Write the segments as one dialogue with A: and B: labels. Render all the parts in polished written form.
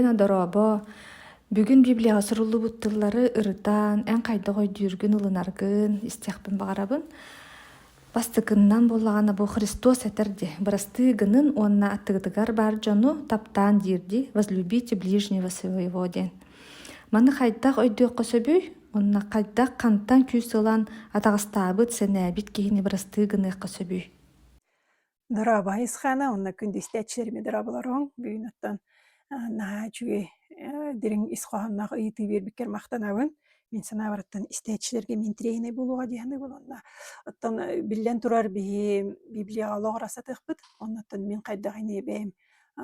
A: Билигин одоробо, бүгүн Библияга суруллубуттуллары ырытаан, эн кайдагой дүүргүн ылынаргын, истиахпын багарабын. Бастыкыннан боллагана бу Христос этерди. Барастыгынын онна аттыгытыгар бар жону таптаан дирди, возлюбите ближнего своего ден. Маны хайдах ойдуокко сөбүй, онна кайдах кантан күүсылан атагастаабыт сенээбит кихини барастыгыныыкка сөбүй.
B: Дыраба исхана, онна күнді истәтчілеріме дырабаларың, бүйін оттан наға жүге дирин исхоғаннақ ыйты бербіккер мақтанауын, мен сана бараттан истәтчілерге мен трейне болуға дейіні бұл, онна оттан білден тұрар Библияға лоғыр асатық бұд, оннаттан мен қайдағыне бәйім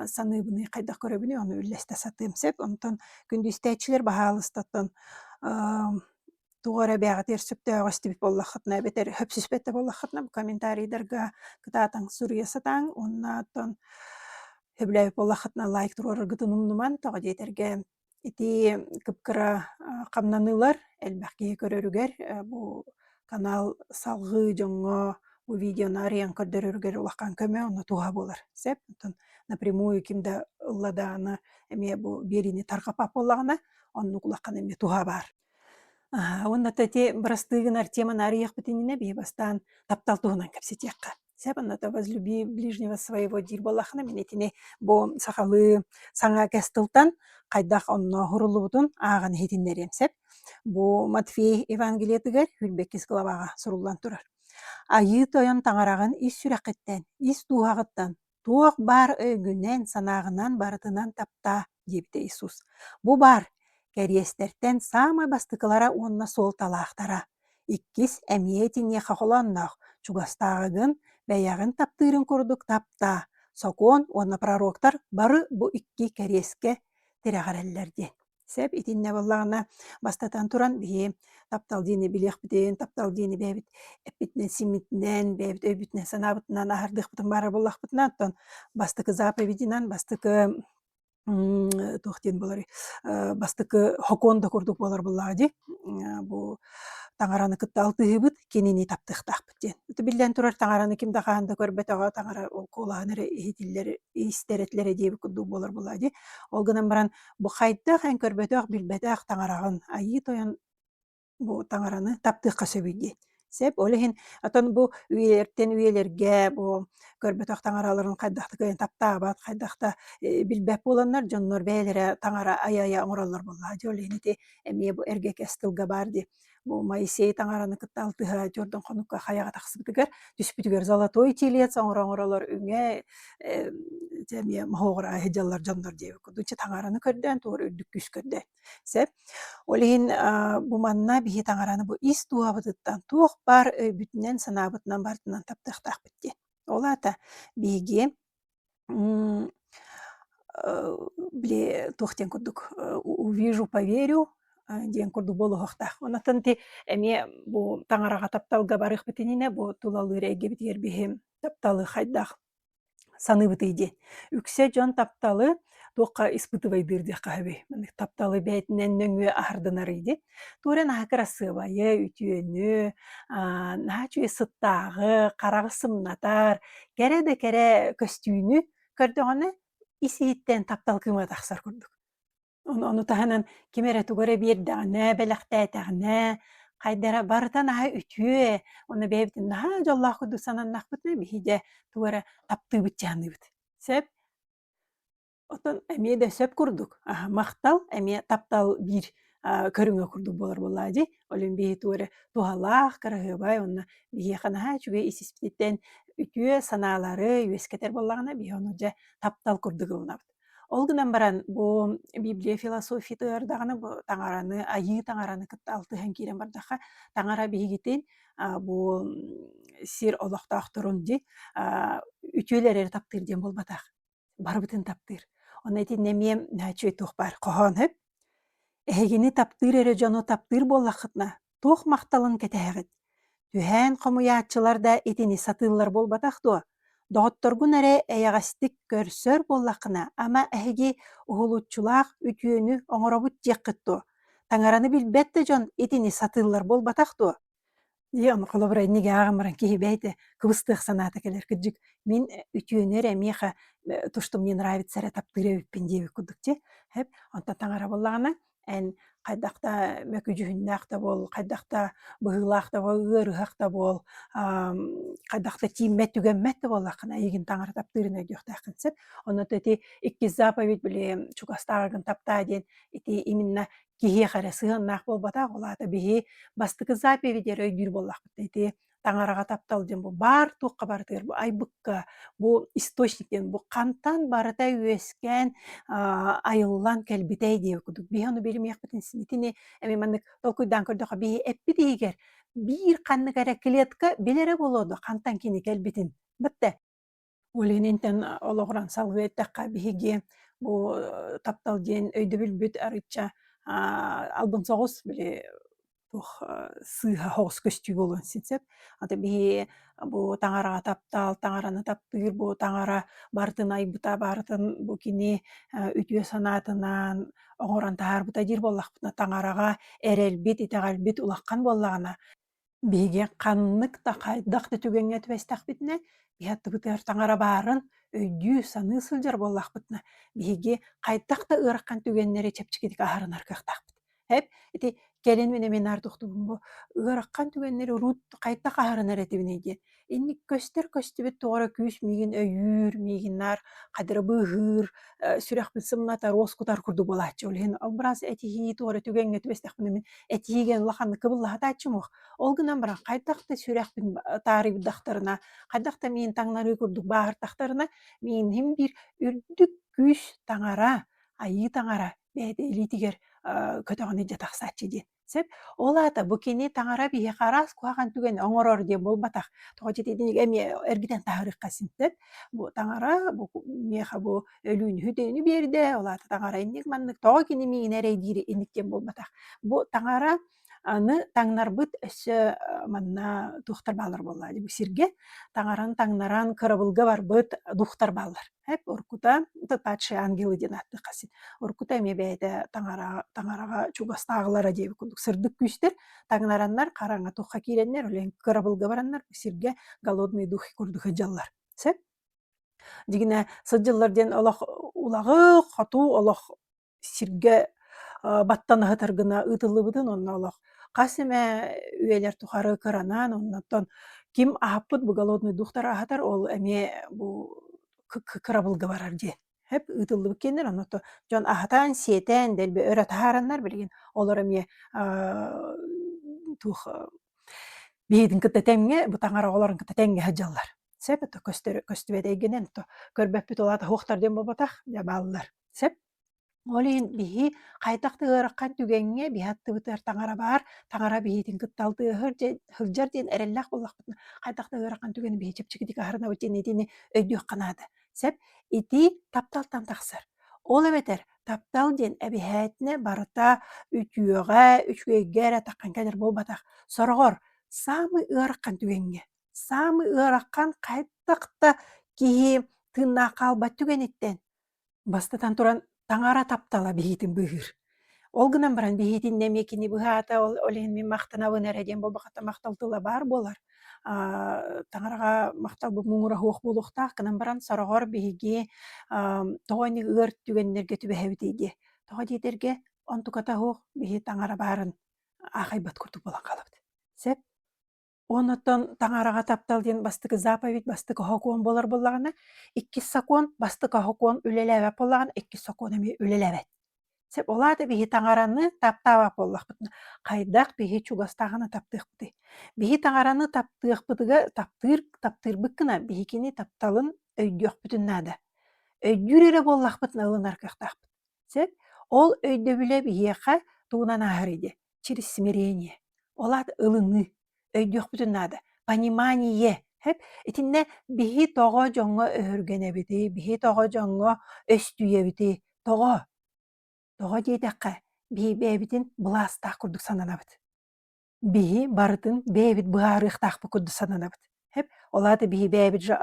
B: саныбыны қайдақ көрөбіні, оны үлләсті сатым сәп, онтан күнді истәтчілер бағалыстаттан тугара бәгә терсүптә гастибит боллахтна бетер хөпсүспәттә боллахтна комментарийдерга кытатаң сурьясатаң оннатон хөбләй боллахтна лайк турар гытынымныман тага детерге ити кыпкыра камнанылар элбәхки көрөрүгер бу канал салгы жоңго бу видеоны арыян көрдөрөрүгер улаккан көмө оны туга болар сеп напрямую кимде ылладаны эме бу берини таркапап боллагана онну кулаккан эме туга бар. Онна тати брастыгынар теманы арыяқ бітініне бейбастан тапталтуғынан кәпсетеққа. Сәп онната возлюби ближнего своего дир болақына мен етіне бұл сақалы саңа кәстілтан қайдақ онна хұрылы бұтын ағын хетіндерем сәп. Бұл Матфей Евангелиетігер үлбеккес главаға сұрулан тұрар. Айы тойын таңарағын ис сүрәқеттен, ис туғағыттан, туақ бар өйгінен санағынан барытынан тапта депті Иисус. Бұл бар. Кәрестерттен самай бастыкылара онна сол талақтара. Иккис әмиетіне қақыланнақ, чугастағығын, бәяғын таптырын көрдік тапта. Сокон онна пророктар бары бұ икки кәреске тірәғарәллерден. Сәп, итинне боллағына бастатан туран бейі таптал дейіні білеқ бітен, таптал дейіні бәйбіт әпбітінен, симітінен, бәйбіт өйбітінен, санабытынан, ағырдық бітін бары боллақ бітінен, бастықы заповединан, бастықы тохтен болар бастыкы хоконда курдук болар буллади бу таңараны кытталтыыбыт кенени таптыктакпыт ден. Үтү билден турар таңараны кимде каанда көрбөт ага таңара ол колааныры ихитиллери истеретлери дейби курдук болар буллади. Ол гынан баран бу хайда хан көрбөтөк билбетак таңарагын айы тоян бу таңараны таптыкка сөбүйди. Сеп олехин атан бу üyelерге бу көрбөтөк таңараларын кайдакты кайын таптаабат кайдакта билбеп боланнар жоннор бээлере таңара ая оңороллор болла. Жолехин ити эмие бу эрге кестилга барди. Бу Моисей таңараны кытталтыга жордон конукка хаяга таксыбытыгар түспүтүгөр золотой телец оңоролор үңе жемие мохогора хеджаллар жондор дейби. Кудуча таңараны көрдөн туур үрдүк күс көрдө. Сеп олехин бу манна бихи таңараны бу ис туабытыттан туох бар өйбүтүнен санабытынан бартынан таптыктак битти. Олата биги бле тохтен курдук увижу, поверю диэн курдук болу хоқтах. Онатан ти эме бу таңарага тапталга барых битинине бу тулалыр эге битигер бихим тапталы хайдах саны битиди. Үксе жон тапталы тоққа испытывай дырды қабы. Тапталы бәйтінен нөңі ардынарыйды. Турен ақырасыбайы, үтүйені, нәчуе сыттағы, қарағы сымнатар, кәрі көстүйіні көрдіғаны исейттен таптал кыма тақсар көрдік. Оны тағынан кемері түгірі бердіғіне, бәліқтәйтіғіне, қайдара барытан аға үтүйе, оны бәйбітін наға жоллақ күді санан нақпытына бейде түгірі тапты бүтчаны бүт. Сәп, отон әме де сөп күрдік. Мақтал әме таптал бір көріңе күрдік болар болады. Олен бейі түгірі туғалақ, қарағыбай, оны бейі қанаға жүге есеспеттен үтүйе саналары, өскетер болағына бейі оны жа таптал күрдік ұлынабыд. Олгынан баран бу Библия философия тыардаганы бу таңараны айы таңараны кытталты хан кирен бардаха таңара бигитин бу сир олоктак турунди үтүлер таптырден болбатак барбытын таптыр. Оны эти неме наче тух бар кохонып эгини таптыр эре жоно таптыр боллахытна тух макталын кетегит. Түһән комуячылар да этини сатыллар болбатак до. Доғытторгун әрі әйағастик көрсөр боллақына, ама әйге ұғылутчулақ үтүйені оңыробут жеққытту. Таңараны білбетті жон етіні сатылар бол батақты. Оны колобрайниге агамаран киһибэйте кыбыстыах санаата келер кырдьык мин үтүөнөр эмиэха туштум мне нравится эре таптыырабиппин диэбик курдук ти хэп онтон таҥара буллаҕына эн хайдахта мөкүдьүһүннээх да буол хайдахта быһыылаах да буол ыарыһах да буол хайдахта тииммэт түгэммэт да буоллааххына ийигин таҥара таптыырын өйдүөхтэххин сеп онното эти иккис заповедь били чугастаагын таптаа диэн ити иминна киһиэх эрэ сыһыннаах буолбатаах улаата биһии бастыкы заповедьер өйдүүр буоллахпыт ити таҥарага таптал диэн бу баар туохха барытыгар бу айбыкка бу источниктен бу хантан барыта үөскэн айыллан кэлбитэй диэбик курдук биһи ону билимиэхпитин синитини эми маннык толкуйдаан көрдөҕө биһи эппи диигэр биир ханнык эрэ клетка билере болоодо хантан кини кэлбитин бытта Улининтен ологоран салгыйттакка биһиги бу таптал диэн өйдө билбүт арычча албын соҕус били туох сыыһа хоҕус көстүү болуон синсеп ата биһи бу таҥарага таптал таҥараны таптыыр бу таҥара бартын айбыта барытын бу кини үтүө санаатынан оҥорон таарбыта диир буоллахпытына таҥарага эрэлбит итэҕэлбит улаххан буоллаҕына биһиги ханнык да хайдах да түгэҥҥэ түбэстэхпитинэ биһаттыбытыгар таҥара баарын өйдүү саныы сылдьар буоллахпытына биһиги хайдах да ыараххан түгэннэри чэпчикитик ааһарынар кыахтаахпыт эп ити келин мин эмин ардуохтубун бу ыараххан түгэннэри урут хайдах ааһарынар этибинэй диэн инник көстөр көстүбүт туора күүс миигин өйүүр миигиннаар хадыра быыһыыр сүрэхпин сымната роскутар курдук буолааччы олиһин албырас этиһии туора түгэҥҥэ түбэстэхпин эмин этиһиген улаханны кыбыллаһатааччымуох ол гынан баран хайдахта сүрэхпин таарыйбыттахтарына хайдахта миин таҥнарыы курдук бааһыртахтарына миин хим бир үрдүк күүс таҥара айыы таҥара бэйэтэ илиитигэр көтөҕүнү дьатахсааччы диэн сеп олаата бу кини таҥара биһи хараас куһаҕан түгэн оҥорор диэн буолбатах тоҕо дьэтиитиник эми эргитэн таһырыахха синтет бу таҥара бу миэхэ бу өлүүнүһү дэйүнү биэрдэ олаата таҥара инник маннык тоҕо кини миигин эрэй диири инник диэн буолбатах бу таҥара аны таҥнарбыт өссө манна тухтар баалар буоллаадьы бу сиргэ таҥаран таҥнаран кырабылга барбыт духтар баалар оркута падший ангелы диэн ааттыахха син оркута эми бэйэтэ таҥарага чугастааҕылара диэбик курдук сырдык күүстэр таҥнараннар хараҥа тухха киирэннэр олен кырабылга бараннар бу сиргэ голодный дух курдук ыдьаллар сеп дигине сылдьыллар диэн олох улагы хотуу олох сиргэ баттанаһытар гына ыытыллыбытын онно олох хас эмэ үөлэр тухары кыранан оннотон ким аһаппыт бу голодный духтар аһатар ол эми бу кырабылга барар диэн хэп ыытыллыбыт киэннэр онното дьон аһатаан сиэтэн дэлби өрө тахаараннар билигин олор эми тух биһиитин кытта тэҥҥэ бу таҥара олорун кытта тэҥҥэ хаджаллар сеп ото көстүбэтэйгенен ото көрбөппүт олаата хуохтар диэн болбатах бааллар сеп олиин биһи хайдахты ыараххан түгэҥҥэ биһаттыбытыгар таҥара баар таҥара биһиитин кытталтыы хылдьар диэн эрэллээх буоллахпытына хайдахты ыараххан түгэни биһи чэпчикитик аһарынабыт диэн итини өйдүөхханаада сеп ити тапталтан тахсар ол эбэтэр таптал диэн эбиһээтинэ барыта үчүгэйгэ эрэ таххан кэлэр буолбатах сороҕор саамый ыараххан түгэҥҥэ саамый ыараххан хайдахта киһи тыыннаах хаалбат түгэниттэн бастатан туран таҥара таптала биһиитин быыһыыр ол гынан баран биһиитин немиэ кини быһаата олиһин мин махтанабын эрэ диэн буолбахата махталтыла баар буолар таҥарага махталбыт муҥура хуох буолуохтаах гынан баран сороҕор биһиги тоҕойник ыар түгэннэргэ түбэһэбитий дии тоҕо диэтергэ онтуката хуох биһи таҥара баарын аахайбат курдук буолан хаалабыт сеп онотон таҥарага таптал диэн бастыкы заповедь бастыкы хокуон болар буллагана иккис сокуон бастыкы хокуон үлэлээбэт буллагана иккис сокуон эми үлэлээбэт сеп олаата биһи таҥараны таптаабап буоллахпытына хайдах биһи чугастааҕына таптыахпытый биһи таҥараны таптыырбык гына биһи кини тапталын өйдүөхпүтүннаада өйдүүр эрэ буоллахпытына ылынар кыахтаахпыт сеп ол өйдөбүлэ биһиэхэ туунан ааһыр иди через смирение олаата ылыны өйдүөхпүтүннаада понимание хэп итинне биһи тоҕо дьоҥҥо өһүргэнэбитий биһи тоҕо дьоҥҥо өстүйэбитий тоҕо диэтэххэ биһи бэйэбитин былаастаах курдук сананабыт биһи барытын бэйэбит быһаарыахтаахпы курдук сананабыт хэп олаата биһи бэйэбит же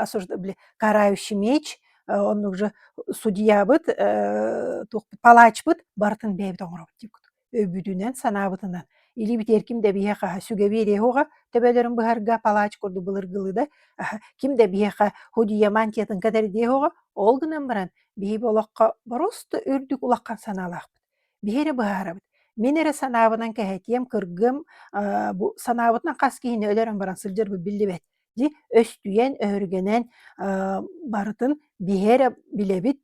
B: карающий меч оннук же судьябыт палачбыт барытын бэйэбит оҥоробут диэбит өбүдүнен санаабытынан или битер кимде биэха сүгэбиэри хуга төбөлөрүн быһарга палаач курду былыргылыда кимде биэха худия мантиятын кадаридие хуга ол гынан баран биһи болохко просто үрдүк улаккан санаалаахпыт биһиэре быһаарабыт мен эре санаабынан кэһэтиэм кыргым бу санаабытынан хас киһини өлөрөн баран сылдьарбыт биллибэт ди өстүйэн өһүргэнэн барытын биһиэре билэбит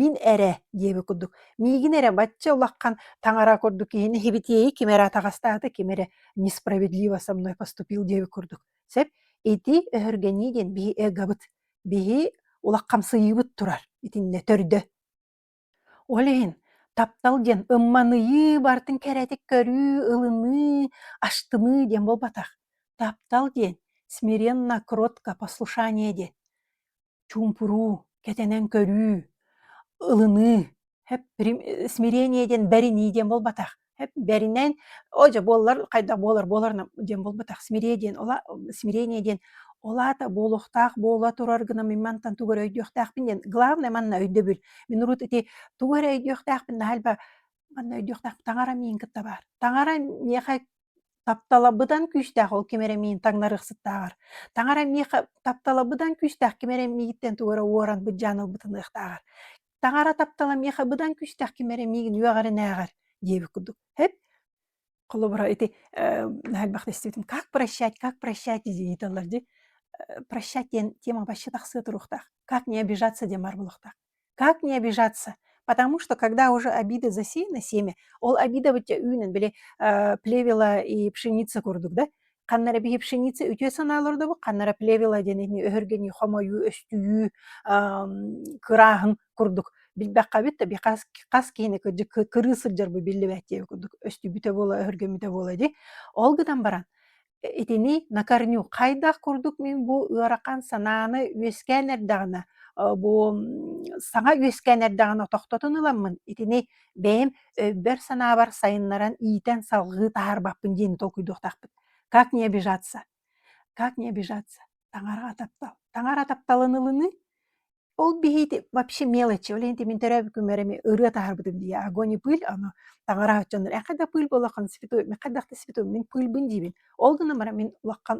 B: мин эре диэби курдук миигин эре бачча улаккан таҥара курдук киһини хибитиэйи кимэри атаҕастаата кимэри несправедливо со мной поступил диэби курдук сэп ити өһүргэнии диэн биһи ыагабыт биһи улаккамсыйыбыт турар итинне төрдө ол иһин таптал диэн ымманыйыы бартын кэрэтик көрүү ылыны аштыны диэн болбатах таптал диэн смиренно кротко послушание диэн чуумпуруу кэтэнэн көрүү ылыны хэп смирение диэн бэрини диэн болбатах хэп бэринэн ожа буоллар хайдах буолар диэн болбатах смирение диэн олаата буолуохтаах буола турар гына миммантан тугар өйдүөхтаахпин диэн главное манна өйдөбүл мин урут ити тугар өйдүөхтаахпин нахалба манна өйдүөхтаах таҥара миин кытта баар таҥара миэха тапталабыдан күстаах ол кимере миин таҥнарыахсыттааҕар таҥара миэха тапталабыдан күстаах кимере миигиттен тугара уоран быдьаанылбытыныахтааҕар таҥара таптала миэха быдан күстаах кимере миигин үөҕарынааҕар диэби курдук хэп холобура ити нахалбах действительно как прощать дииталлар ди прощать диэн тема вообще тахсыа туруохтаах как не обижаться диэн бар болохтаах как не обижаться потому что когда уже обида засеяна семя ол обида бытча үүнен биле плевела и пшеница курдук да каннара биһи пшеница үтүө санаалардыбы каннара плевела диэн өһөргени хомойуу өстүйүү кырааһын курдук билбэккабит да би хас киһини кырыы сылдьарбы биллибэт диэби курдук өстүүбүтэ буола өһөргөмүтэ буола ди ол гыдан баран итини на корню хайдах курдук мин бу ыаракан санааны үөскээн эрдэҕинэ бу саҥа үөскээн эрдэҕинэ тохтотун ыламмын итини бэйэм өббөр санаабар сайыннаран иитэн салгыы таарбаппын диэн толкуйдуохтаахпыт как не обижаться таҥара тапталын ылыны ол биһиити вообще мелочи ол инти мин төрөбү күмэрэми ырыа таарбытым дии огонь и пыль ано таҥара дьоннор кайда пыль буолахан святой мен кайдахта святой мин пыльбын диибин ол гына бара мин улаккан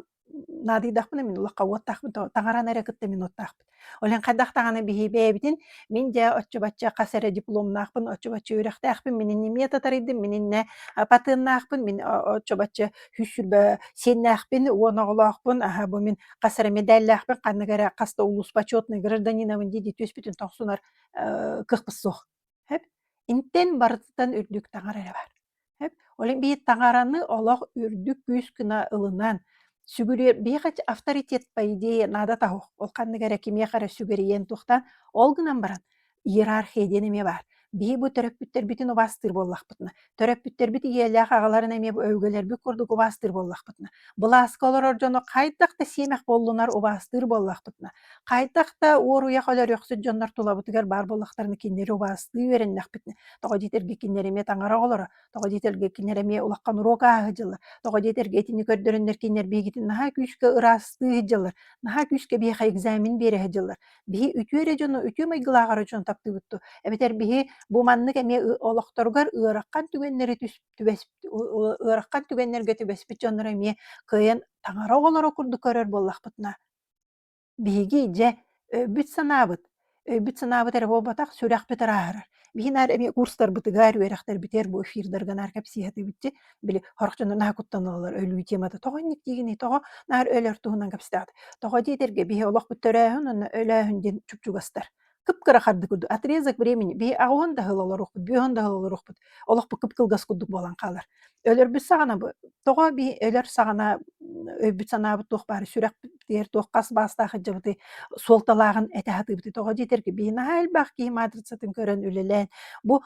B: наадыйдахпын мин улакка уоттаахпын таҥаран эре кытта мин уоттаахпын олен кайдахтаҕана биһи бээбитин мин дьэ оччубачча хас эре дипломнаахпын оччубачча үрэхтэахпин мининне миэта тарыйдым мининне патыыннаахпын мин оччубачча хүссүрбэ сиэннаахпин уоноҕолоохпун бу мин хас эре медаллаахпын канныгара хаста улус почетный гражданинабын диди түспүтүн тохсунар кыхпыссуох хэп интен барытытан үрдүк таҥар эре бар хэп олен бии таҥараны олох үрдүк күүс кына ылынан сүгүрүөр биэхач авторитет по идее наада тахух ол канныгара кимиэхара сүгүриен тухтан ол гынан баран иерархия диэн эме бар биһи бу төрөппүттер битин убаастыыр буоллахпытына төрөппүттер бит иэлээх аҕаларын эме өйгөлерби курдук убаастыыр буоллахпытына былааска олорор дьоно хайдахта сиэмэх боллунар убаастыыр буоллахпытына хайдахта уоруйах өлөрүөхсүт дьоннор тулабытыгар бар буоллахтарына киннери убаастыы үөрэннэхпитне тоҕо диэтерге киннери эме таҥара оҕолоро тоҕо диэтерге киннери эме улаккан уруок ааһыдьылар тоҕо диэтерге этини көрдөрөннөр киннер биигитин наһаа күүскэ ыраастыы хыдьылар наһаа күүскэ биэха экзамен биэрэһыдьылар биһи үтүөрэ дьоно үтүө майгылааҕара дьон таптыыбытту эбэтэр биһи бу маннык эме олохторугар ыараккан түгэннерге түбэспит дьоннор эмиэ кыайан таҥара оҕолоро курдук көрөр буоллахпытына биһиги дьэ өйбүт санаабыт эре буолбатах сүрэхпит арааһырар биһи наар эми курстарбытыгаар үэрэхтэр битэр бу эфирдарга наар кэпсиэхэтибитти били хорохдьоннор наһаа куттаналлар өлүү темата тоҕонник диигини тоҕо наар өлөр туһунан кэпситаат тоҕо диэтерге биһи олохпут төрөөһүн онно өлөөһүн диэн чупчугастар кыпкыра хардык курдук отрезок времени бии аҕуон да хылолорухпут бүөһөн да хылолорухпут олохпут кыпкылгас курдук буолан хаалар өлөрбүт саҕанабы тоҕо bii өлөр саҕана өйбүт санаабыт туох баары сүрэхпитер туох хас баастаах дьабыты суолталааҕын этэһатыыбыты тоҕо диэтерге bii наһаа элбэх киһи мадрицатын көрөн үлэлээн бу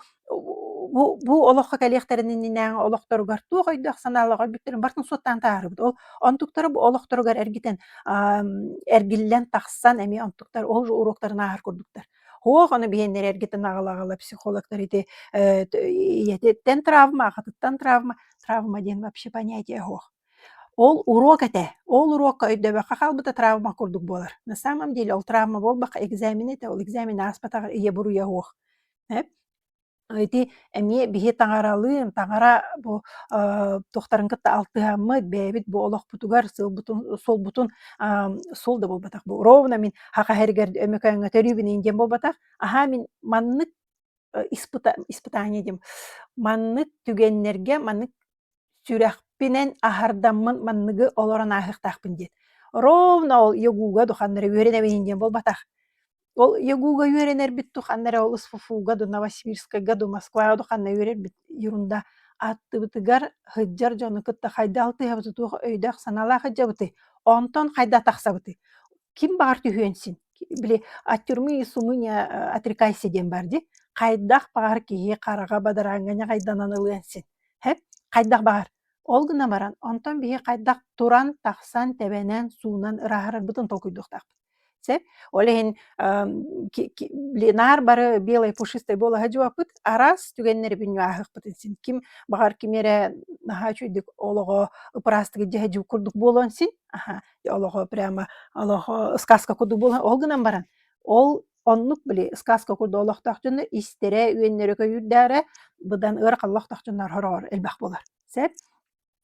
B: олоххо кэлиэхтерин иннинээҥҥэ олохторугар туох өйдөөх санаалаҕар бүттерин бартын суоттаан таарыбыт ол онтуктара бу олохторугар эргитен эргиллэн тахсан эми онтуктар ол уруоктарын аахар курдуктар хуох ону биһэннэр эргитен аҕала психологтар ити иэтиттен травма ахатыттан травма диэн вообще понятие хуох ол урок этэ ол урокка өйдөбөкка халбыта травма курдук буолар на самом деле ол травма болбаха экзамен этэ ол экзамен ааспатаҕар ие буруйа хуох Ити эмие биһи таҥаралыын, таҥара бу тухтарын кытта алтыһаммыт бэбит бу олохпутугар солбутун сул да болбатах. Бу ровно мин хака херигер өмөкөңө төрүүбүн инден болбатах. Аха мин маннык испытание дем. Маннык түгеннерге маннык сүрэхпинен ахардаммын манныгы олорон аахыктаахпын диет. Ровно ол ягууга духаннары үөренебин инден болбатах. Ол ягууга үөренер бит туханнара ол СФФУга ду Новосибирскага ду Москвага духанна үөрер бит юрунда аттыбытыгар хыджар жону кытта хайда алтыһабыты туох өйдөх саналаа хыджабыты онтон хайда тахсабыты. Ким багар түһүөнсин? Били аттюрмы сумыня отрекайся ден барди. Хайдах багар киһи карага бадараңганя хайданан ылыансин. Хеп, хайдах багар. Ол гына баран, онтон биһи хайдах туран тахсан тебенен суунан ырахарар бытын толкуйдуктак. Сеп, олехин нар бары белый пушистой бола хаджуапыт, арас түгеннери бинню ахыхпытынсин. Ким багар кимере нахачуйдык олого ыпырастыгы жахаджу курдук болонсин. Аха, олого прямо олого сказка курдук болон, ол гынан баран. Ол оннук били сказка курду олохтак жонно истере үеннерөкө юрдары быдан ырак олохтак жоннор хорор элбах болар. Сеп,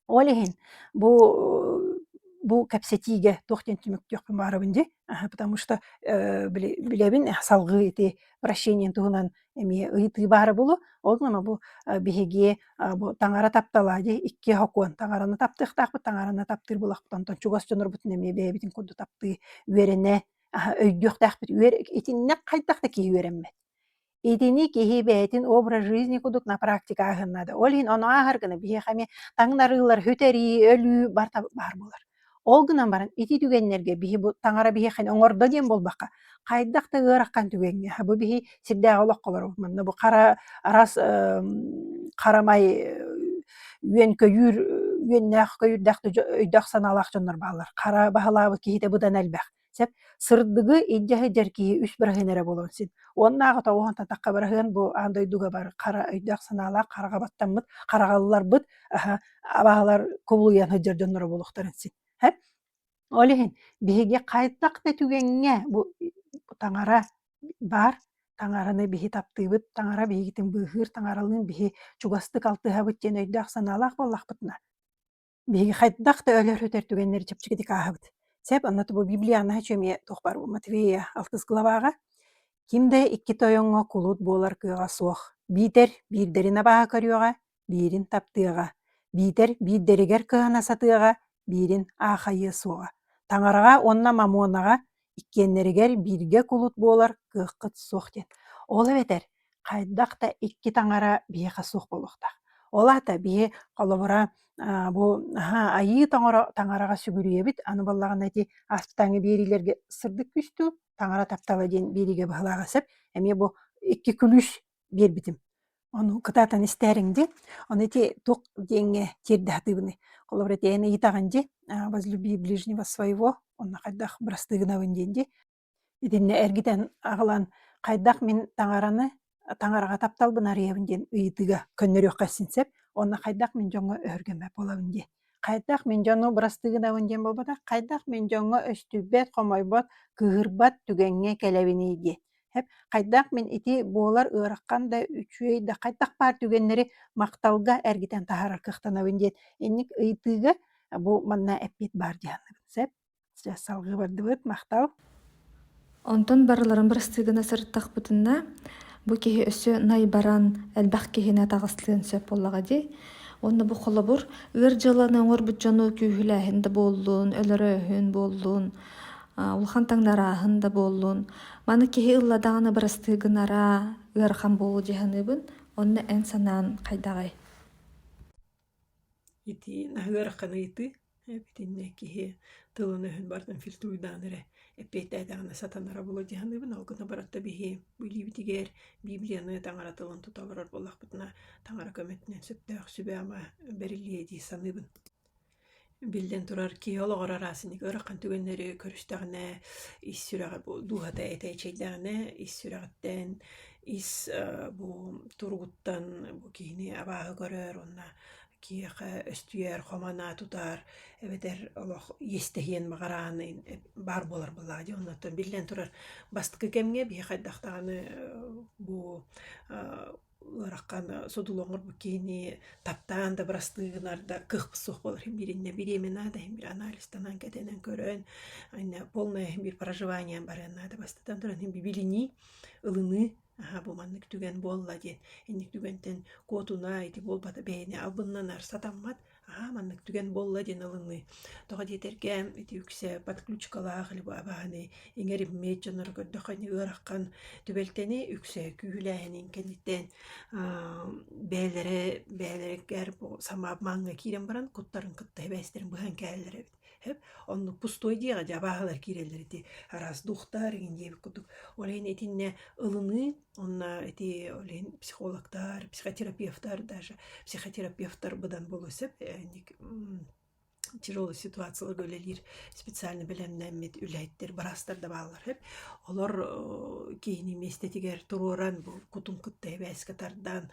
B: олехин бу капсетиге тохтен түмөктөкпүн барабынди. Потому что билебин салгы эти вращение тугунан эми ыйты бары болу. Ол гына бу биһиги бу таңара тапталади икки хокон таңараны таптыктакпы таңараны таптыр булакпы онтон чугас жонор бутун эми бебитин курду тапты үерене өйдөхтакпы үер этинне кайтакта ки үеренме. Идини киһи бээтин образ жизни кудук на практика агыннады. Олин ону аһаргыны биһи хами таңнарылар хөтери өлүү барта бар болар. Ол гынан баран ити түгеннерге биһи бу таңара биһи хань оңордо диэн болбакка. Кайдакта ыараккан түгенге. Бу биһи сирдээ олокколор манна бу кара арас карамай үен көйүр үеннэх көйүрдәхтү өйдөх саналах жоннор баалар. Кара баһалаабыт киһите будан элбэх. Сеп сырдыгы иддяһы дерки үс бирахынера болонсин. Оннага тоғон татакка барахын бу андойдуга бар кара өйдөх саналах карага баттаммыт карагаллар быт абаалар кобулуян хыджар жоннор болуктарынсин. Хеп олихин биһиге кайтакта түгенге бу таңара бар таңараны биһи таптыыбыт таңара биһигитин быыһыр таңаралын биһи чугастык алтыһабыт диэн өйдөх саналах боллахпытна. Биһиги кайтакта өлөр хөтер түгеннери чепчигидик ааһыбыт. Сеп онноту бу Библияны хачуме тохпар бу Матвея 6 главага. Кимде икки тойоңго кулут болар кыга суох. Битер бирдерина баа көрүөга, бирин таптыага. Битер бирдеригер кыгана сатыага, бирин аахайы суога. Таңарага онна мамуонага иккеннеригер бирге кулут болар кыгкыт суох ден. Ол эбетер кайдакта икки таңара биэха суох болуктак. Олата бие колобура бу айы таңарага сүгүрүебит аны баллаган эти аспытаңы берилерге сырдык күстү таңара таптала ден бериге баалага сеп эми бу икки күлүш бербитим. Ону кытаатан истериңди он эти тук деңе тердатыбыны колобура тени итаганди возлюби ближнего своего онна кайдах брастыгынабын денди. Идинне эргитен агылан кайдах мен таңарага тапталбын арыябын ден ыйтыга көннөрүк кассинсеп онна кайдах мен жоңго өргөмө болабын де. Кайдах мен жону брастыгынабын ден болбата кайдах мен жоңго өстүбет комойбот кыгырбат түгенге келебини де. Хеп кайдах мен ити болар ыраккан да үчүй да кайдах бар түгеннери макталга эргитен тахарар кыктанабын ден. Энник ыйтыга бу манна эппет бар дианыбын сеп салгы бардыбыт мактал.
A: Онтон барыларын брастыгына сырттакпытынна бу киһи өссө найбаран элбах киһине тагыслыын сөп боллага ди. Онна бу холобур ыр жыланы оңорбут жону күүһүлээһинде боллуун, өлөрөөһүн боллуун, улхан таңнарааһында боллуун. Маны киһи ылладаҕына брастыгынара ыархан болу диһаныбын, онна эн санаан кайдагай.
B: Ити нахыараккан ыйты, битинне киһи тылыныһын бартын фильтруйдааныры эппетээтэҕинэ сатанара болу диһаныбын олгуна баратта биһи бүлибитигер Библияны таңара тылын туталарар боллахпытына таңара көмөтүнэн сөптөөх сүбээма берилие дии саныбын. Билден турар ки олоҕор арасыник ыраккан түгеннери көрүстэгинэ ис сүрэҕэ бу дуухата этэйчэйдэгинэ ис сүрэҕиттэн ис бу тургуттан бу киһини абааһы көрөр онна киэхэ өстүер хомана тутар эбетер олох естехиен магарааны бар болар буллади оннотон билен турар бастыкы кемге бии хайдахтааны бу ыраккан содулоңор бу кини таптаан да брастыгынарда кыхпысох болар хим биринне биремена да хим бир анализтанан кетенен көрөн айна полное бир проживание барына да бастатан туран хим билини ылыны бу маннык түген болла ден энник түгентен котуна ити болбата бейне албыннанар сатаммат маннык түген болла ден ылыны тога детерге ити үксе подключкалаах либо абааны эңерим жонор көрдөкөни ыраккан түбелтени үксе күүлээнин кенниттен бээлерегер бу сама маңга кирен баран куттарын кытта эбэстерин быхан кээллер хеп онну пустой дига жабаалар кирелерди арас духтар ген дебик кудук олен этинне ылыны онна эти олен психологтар психотерапевттар даже психотерапевттар быдан болосеп тяжелый ситуациялар гөлелир специально белемнеммит үләйттер барастар да баалар хеп олар кейини местетигер туруран бу кутун кытта эбэскатардан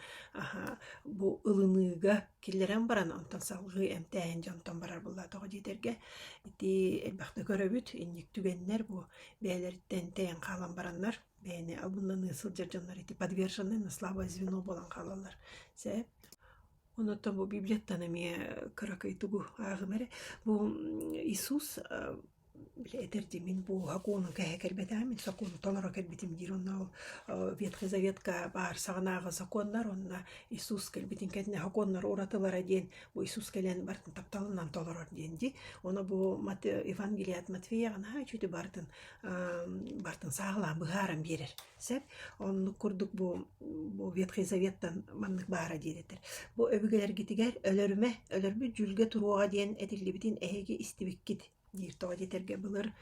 B: бу ылыныга киллерен баран онтон салгы эмтээин жонтон барар булла тога жетерге ити элбахта көрөбүт инник түгеннер бу бээлерден тейин калан бараннар бээни албундан ысылжар жоннор ити подвержены на слабое звено болан калалар се онотон бу библияттан эми кыракайтугу агымере бу Иисус этерди мин бу хакуну кэхекербетамин сакуну толора кербитим дир онна Ветхий Заветка бар сагнагы законнар онна Иисус кербитин кетне хаконнар оратылар ден бу Иисус келен бартын тапталынан толорор денди оны бу Евангелие от Матфея гана чүтү бартын саглам быгарам берер сеп онну курдук бу Ветхий Заветтан маннык бара диретер бу өбүгелер гитигер өлөрбү жүлге туруга ден этилибитин эһеги истибиккит диртоға детерге былыр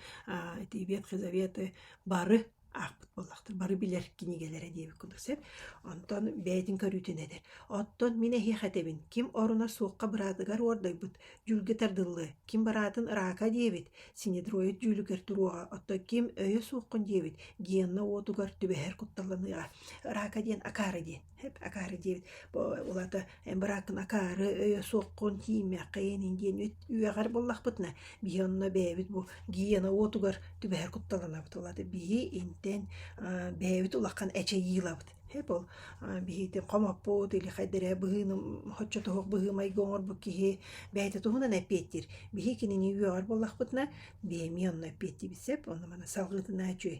B: эти Ветхий Заветы бары ақпыт боллақтыр, бары билер кинигелері дейбі күндіксеп, онтон бәйтін көрүтін едер. Оттон мине хехетебін, ким оруна суыққа бұрадығар ордай бұд, жүлге тардылы, ким баратын ырака дейбіт, синедроид жүлігер тұруға, отто ким өйі суыққын дейбіт, гиенна отугар түбәхер құтталаныға, ырака дейін акары дейін, хеп акары дейбіт, олата эмбаракын акары өйі суыққын тиме, қайынын дейін үйеғар боллақ бұтына, бейонна бәйбіт бұл гиенна отугар түбәхер құтталана бұт, олата бейі интен бәйбіт улаққан әче йылабыт. Hep ol bihite qomapot ili xaydere bıhınım hoçça tohuk bıhımay goğor bu kihi bəyte tohunan epettir. Bihi kini niyuar bollaq bıtna beymi onna epetti bisep onna mana salgıtına çöy.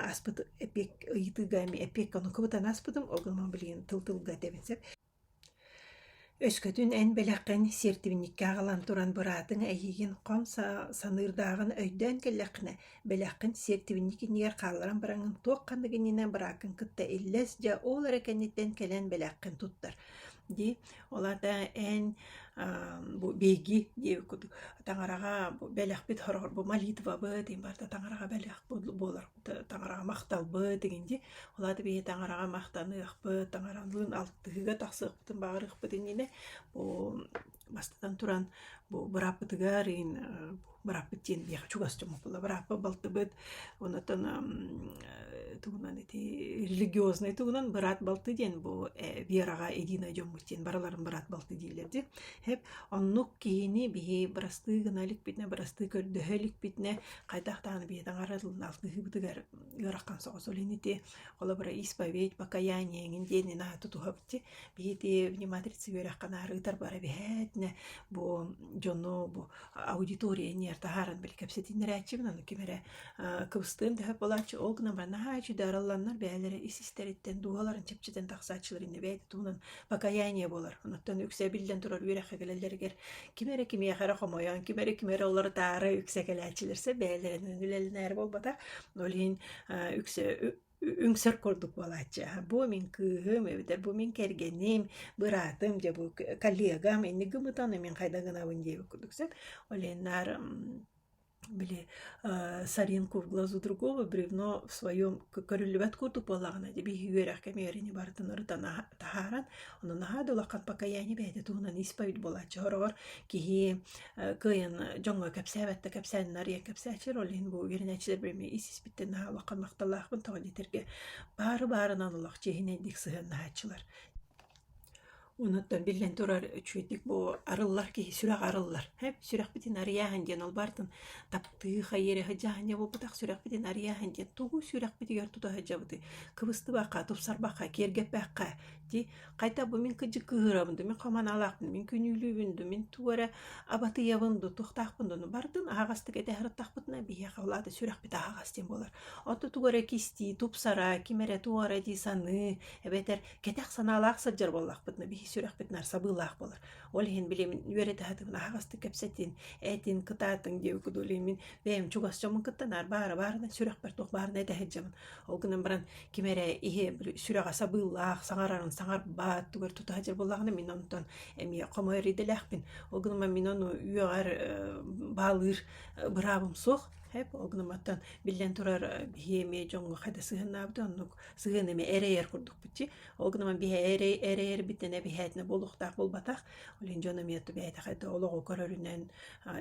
B: Aspıt epek ıytıgami epek onu kıbıtan aspıdım oğulman bilin tıl gatebensep. Өскөтүн эн белэккэн сертибинникке агалан туран быраатын эйигин қом санырдаагын өйдөн келлеккине белэккин сертибинникинигер кааларан бараңын туоккандыгининен быракын кытта иллес жа ол эрекенниттен келен белэккин туттар ди оларда эн бу беги дип куду таңарага бу белэкбит хорор бу молитва бы дейм барда таңарага белэк болар таңарага макталбы дегенди оларды бие таңарага мактаныакпы таңаранын алтыгыга таксыкпытын багырыкпы денине бу бастан туран бу бырапытыгар ин бырапыттен бияка чугас жомопула бырапы балтыбыт онотон тугунан эти религиозный тугунан бырат балты ден бу верага единая жоммуттен бараларын бырат балты дийлерди хеп оннук кийини бии бырастыгыналик битне бырасты көрдөһөлик битне кайдактааны бии таңарадылын алтыгыбытыгар ыраккан соосолинити ола бара исповедь покаяние дени на тутухабытти бии вниматрицы веракканары ытар бара бихетне бу жону бу аудитория нертахаран бил кепсетинер ачыбынан кемере кыбыстым деп болачы олгна бана ачы даралланнар бәлере истереттен дуаларын чепчетен таксачыларын бейт тунан покаяние болар онтон үксе билден турар үрәхәгеләләргә кимере кимия хара хомоян кимере олар тары үксәгәләчиләрсә бәлеренең үләлнәр булбата олин үксе үңсөр көрдүк болачы. Бу мен кыгым, бу мен кергеним, быратым, же бу коллегам, энди гымытаны мен кайда гына вындебі күдіксеп. Оленар били соринку в глазу другого, бревно в своем королеват курту полагана, деби хюерах камерини бартын ыртан тахаран, оны нахады лакан покаяние бәйді туғынан исповедь болачы. Хорор кихи кыйын жоңға кәпсәбәтті кәпсәннар я кәпсәчер, олин бу вернәчілер бреме исис биттен наха лакан мақталлахпын тоғы детерге бары-барынан олақ чехіне дик сығын нахачылар. Онуттан биллен турар чүетик бу арыллар ки сүрәк арыллар. Хәп сүрәк битин арияһын ден ол бартын тапты хайере хаҗаһын бу бутак сүрәк битин арияһын ден тугу сүрәк битигәр тута хаҗабыты. Кыбысты бака тупсар бака кергеп бака ди кайта бу мин кыжы кыһырабынды мин каман алакпын мин күнүлүбүндү мин туара абаты ябынды тухтакпынды бардын агасты кете хырттакпытна бия калады сүрәк бит агас ден болар. Аты туара кисти тупсара кимере туара ди саны эбетер кетек саналак саджар боллакпытна би сүрәк бит нарса былак болар. Ол хин билем юрете хатын агасты кепсетин этин кытатын деп кудулин мин бем чугас чамын кыттанар бары сүрәк бар ток бар неде хеджамын. Ол гынан баран кимере ihe сүрәк аса былак саңарарын саңар бат тугар тута хаҗар боллагына мин онтон эми комой риделәхпин. Ол гынан мин ону югар балыр бравым сох hep ognumattan billen turar biheme jongo hada sığınabdan nuk sığıneme ereyer kurduk bitti. Ognuman bihe ereyer bitene bihetne boluqtaq bolbataq. Olin jonam yatı bihete hada oloğu körörünen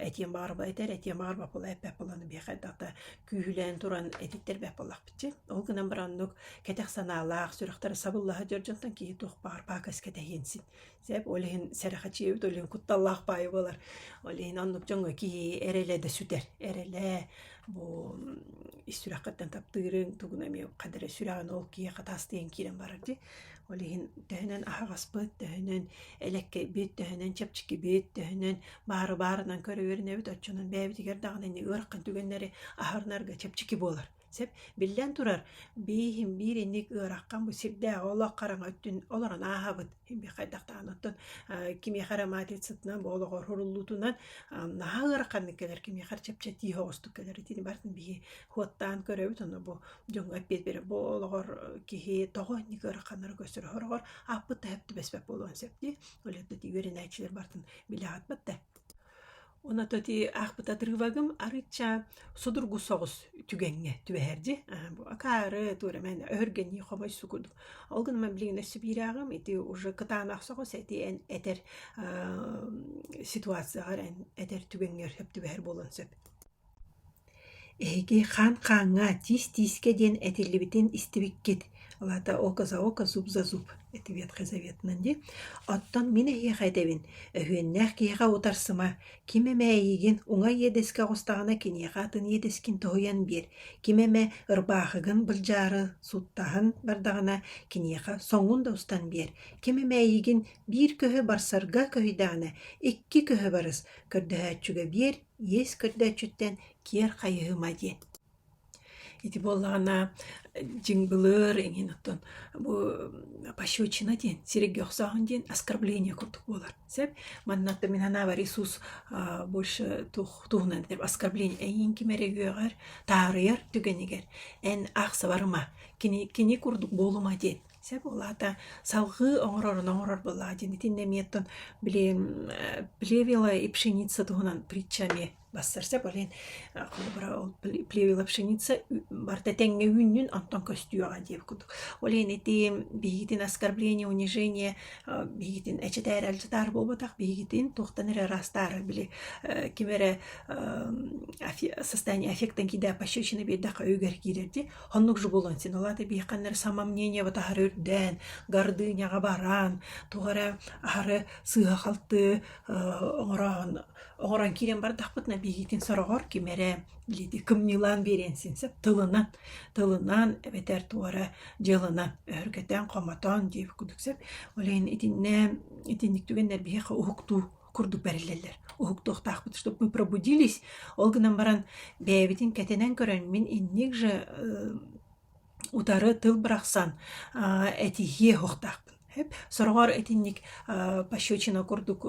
B: etiyem barba eter etiyem barba pola hep polanı bihete da kühülen turan editler beh bolaq bitti. Ognuman baran nuk ketek sanalaq sürüqtara sabullaha jörjantan ki tuq bar pakas kete yensin. Sep olin seraxaçiyevd olin kuttallah payı bolar. Olin annuk jongo ki erele de süter. Erele bu istirahattan taptırın tugunamıyor kadar süren ol ki katastığın kiren vardı. Olihin dehnen ahas bit dehnen elekke bit dehnen çapçıki bit dehnen barından körüverine bit açının bebdi gerdağının ırkın tügenleri aharnarga çapçıki bolar. Sep billen turar bihim birinlik ırakkan bu sirde Allah karan öttün olaran ahabıt hem bir kaydakta anlattın kimi haramatet sıtnan bu olağır hurullutunan naha ırakkanlık kadar kimi har çapçet iyi hostu kadar etini bartın bihi huattan körevit onu bu jonga epet beri bu olağır ki toğunnik ırakkanları gösteri horağır ahbıt da hepti besbep olan septi öyle de diğeri näçiler bartın bile atmadı. Ona toti ahbıta tırvagım arıça sudurgu soğuz tügenge tübeherci. Bu akarı tuğramen örgeni xomay sukurduk. Olgun men bilin nesibirağım eti uca kıtanaq soğuz eti en eter situasiyalar en eter tügenger hep tübeher bolan sep. Ege xan-xanğa tis-tiske den etirlibitin istibikket. Alata oka zub-za zub. Etibiyat xezaviятынан де. Оттон мine хиэхэтэбин. Өһүөннээх киэҕэ утарсыма. Кимэмэ ийигин уҥа иэдэскэ оҕустаҕына киниэхэ атын иэдэскин тоһуйан биэр. Кимэмэ ырбаахыгын былдьаары суттаһын бардаҕына киниэхэ соҥҥун да устан биэр. Кимэмэ ийигин биир көһө барсарга көһүйдэҕинэ икки көһө барыс көрдөһөөччүгө биэр иэс көрдөөччүттэн киэр хайыһыма диэн. Ити боллағына жиңбылыр эңин оттон бу пощечина ден сирек ёхсағын ден оскорбление курдук болар. Сеп маннатта мен ана бар Иисус больше туғынан деп оскорбление эйин кимере гүйөгөр таарыяр түгенигер эн акса барыма кини курдук болума ден. Сеп олата салгы оңорор болла ден итинне меттон плевела и пшеница туғынан притчами бассарса болен плевела пшеница барта теңге үннүн антон костюга деп кудук. Олен эти бигитин оскорбление, унижение, бигитин эчетер алжатар болбатак, бигитин тухтаныр растар биле кимере состояние аффектен киде пощечина бедак өгөр кирерди. Хоннук жу болон сен олата бихканнер самомнение батар үрден, гордыняга баран, тугара ары сыга калты оңоран кирен бар тахпытна бигитин сорогор кимере биледи кымнилан беренсин сеп тылынан эбетер туара жылынан өргөтөн коматон деп кудуксеп олен итинник түгеннер бихе ухукту курдук берилелер. Ухуктук тахпыт, чтоб мы пробудились, олгынан баран бэбитин кетенен көрөн мен инник же утары тыл брахсан этихе хохтах. Hep sorgar etinlik пощечина курдук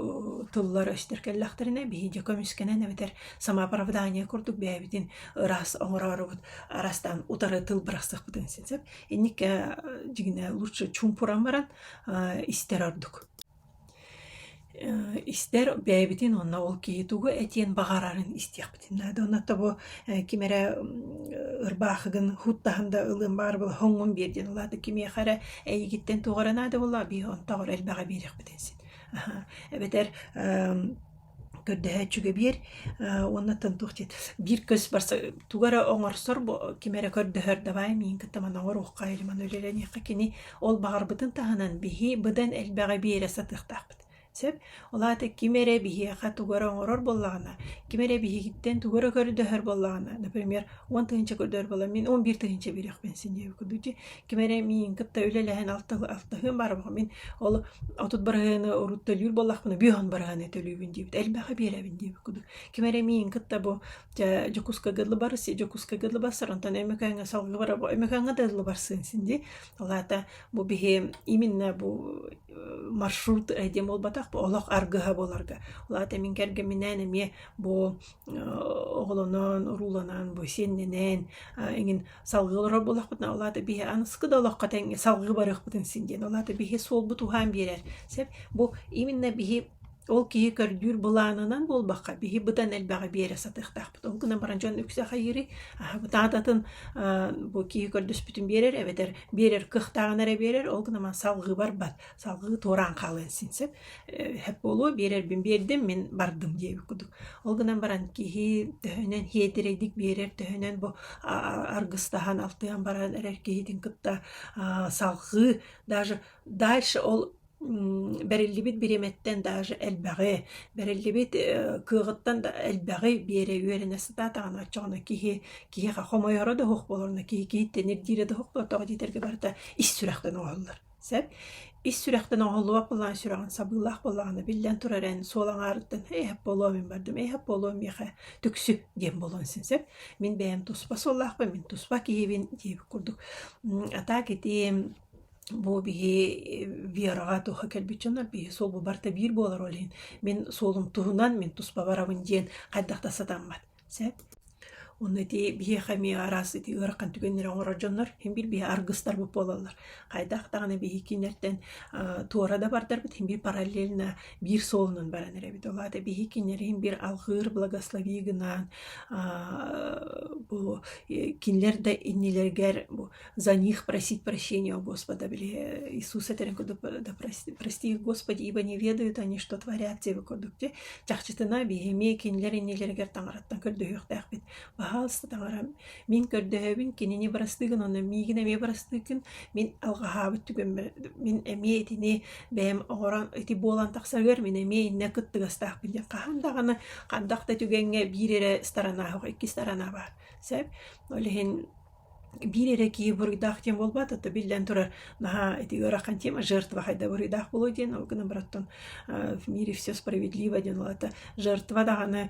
B: тыллар өстеркеллахтарына биһиде көмүскенен эбетер самооправдание курдук бэбитин рас оңорорубут растан утары тыл брахсакпытын сенсеп инник жигине лучше чумпуран баран истер ордук. Истер бэбитин онна ол киетугу этиен багарарын истиякбитин. Оннатта бу кимере ырбаахыгын хуттахында ылын бар был хоңун берден улады кимие хара эйигиттен тугарана да булла би он тагыр элбага берекбитенсин. Эбетер көрдөһө чүгэ бир оннатын тухтет бир көс барса тугара оңорсор кимере көрдөһөр давай мин кытаман оңор укка илман өлелени кини ол багарбытын таханан бихи быдан элбага бире сатыктакпыт сеп олата кимере бихи ха тугара оңорор боллагана кимере бихиттен тугара көрдөһөр боллагана например 10 тыгынча көрдөр бола мин 11 тыгынча бирек мен синде күдүчи кимере мин кытта өлелehen алтыгын бар мен ол отут барганы уруттөлүр боллакмына бион барганы төлүбүн дейбит элбага беребин дейбит күдү кимере мин кытта бу жокуска гыдлы барсы жокуска гыдлы басарантан эмекаңа салгы бар эмекаңа дыдлы барсын синди олата бу бихи именно бу маршрут эдем олбатак олох аргыга боларга олата мин керге минен эме бу оголонон уруланан бу сенненен эңин салгылар болакпытна олата бихи аныскы да олокка тең салгы баракпытын синден олата бихи солбу тухан берер сеп бу именно бихи ол кии көрдүр буланынан болбакка бихи бытан элбага бере сатыктакпыт ол гына баранжан үксе хайыры бутататын бу кии көрдөспүтүн берер эбетер берер кыктагынара берер ол гына салгы бар салгы туран калын синсеп хеп болу берер бин бердим мен бардым дейби кудук ол гына баран кии төһөнөн хиетередик берер төһөнөн бу аргыстахан алтыян баран эрер киитин кытта салгы даже дальше ол береллибит биреметтен даже элбаги береллибит кыгыттан да элбаги бере үйренеси сататаган ачыгына кихи хомойоро да хок болорна кихи тенердире да хок болор дитерге барта ис сүрактан оголлар сеп ис сүрактан оголлуак болган сүраган сабылак болганы билен турарен солаңарыттан хеп болобин бардым хеп болом яха түксү дем болон синсеп мен бэм туспа соллакпы мен туспа киебин дейби курдук ата кетем бу бихи виарага туха келбичонар бихи сол бу барта бир болар олин мен солум туһунан мен туспа барабын диен кайдакта сатамбат сеп оннати бихи хами арасы ти ыракан түгеннер оңорожоннор хим бир бихи аргыстар буп болалар кайдактаганы бихи кинерден туарада бардар бит хим бир параллельно бир солунан баранер бит олада бихи кинер хим бир алгыр благословигынан бу кинлер да иннилергер бу за них просить прощения у Господа били Иисуса теренко да прости их Господи ибо не ведают они что творят те выкодукте жакчытына бихи ме кинлер иннилергер таңараттан көрдөйөктак бит Halsta tangara min kördöhöbün kinini barastığın onu migine me barastığın min algahabıt tügün min emiyetini benim oran eti bolan taksargör min emeyin ne kıttıgastaq bilden qahandağını qandaqta tügenge bir ere starana hoq iki starana var sep olehen bir ere ki burydaq tem bolbata to bilden turar наха эти ыракан тема жертва хайда бурydaq болу ден ол гына браттан в мире все справедливо ден это жертва даганы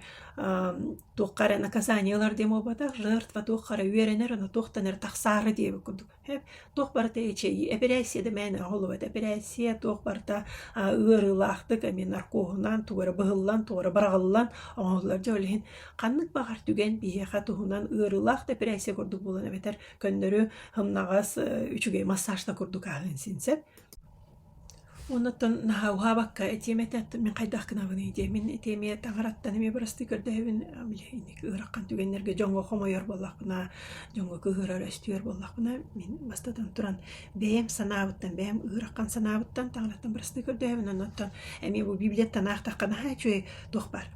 B: тоққара наказаниялар дем болбатак жертва тоққара үйренер ана тоқтанер тақсары деп күдүк хеп тоқ барта эче операция да мен голова операция тоқ барта ырылактык мен наркогунан тугара быгыллан тугара баргаллан оңоллар жолин каннык багар түген бие хатугунан ырылакт операция көрдүк болон бетер көндөрү хымнагас үчүгө массажда көрдүк агын синсеп Оннотон нахауха бакка этиметет мен кайдах кынабын иде мен этиме таңараттан эме барасты көрдөбүн амилейник ыраккан түгеннерге жоңго хомойор боллакпына жоңго кыгырар өстүөр боллакпына мен бастадан туран бэм санаабыттан бэм ыраккан санаабыттан таңараттан барасты көрдөбүн оннотон эми бу библияттан актаккана хачуй тухбар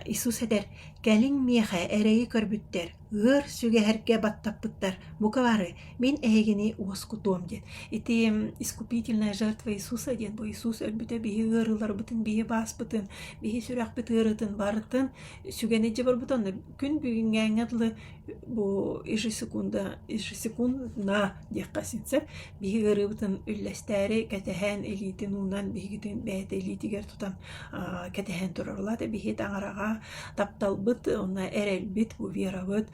B: Иисус эдер келиң меха эрейи көрбүттер ыр сүгехерге баттаппыттар букавары мен эгини оскутуом ден эти искупительная жертва Иисуса ден бу Иисус өлбүтө бии ырылар бытын бии бас бытын бии сүрак бытырытын барытын сүгенеже бар бутон күн бүгүнгәңәдлы бу ежесекундна деккасинсеп бии ырыбытын үлләстәре кәтәһән элитин унан бигитин бәйт элитигер тутан кәтәһән турарлады бии таңарага тапталбыт онна эрелбит бу верабыт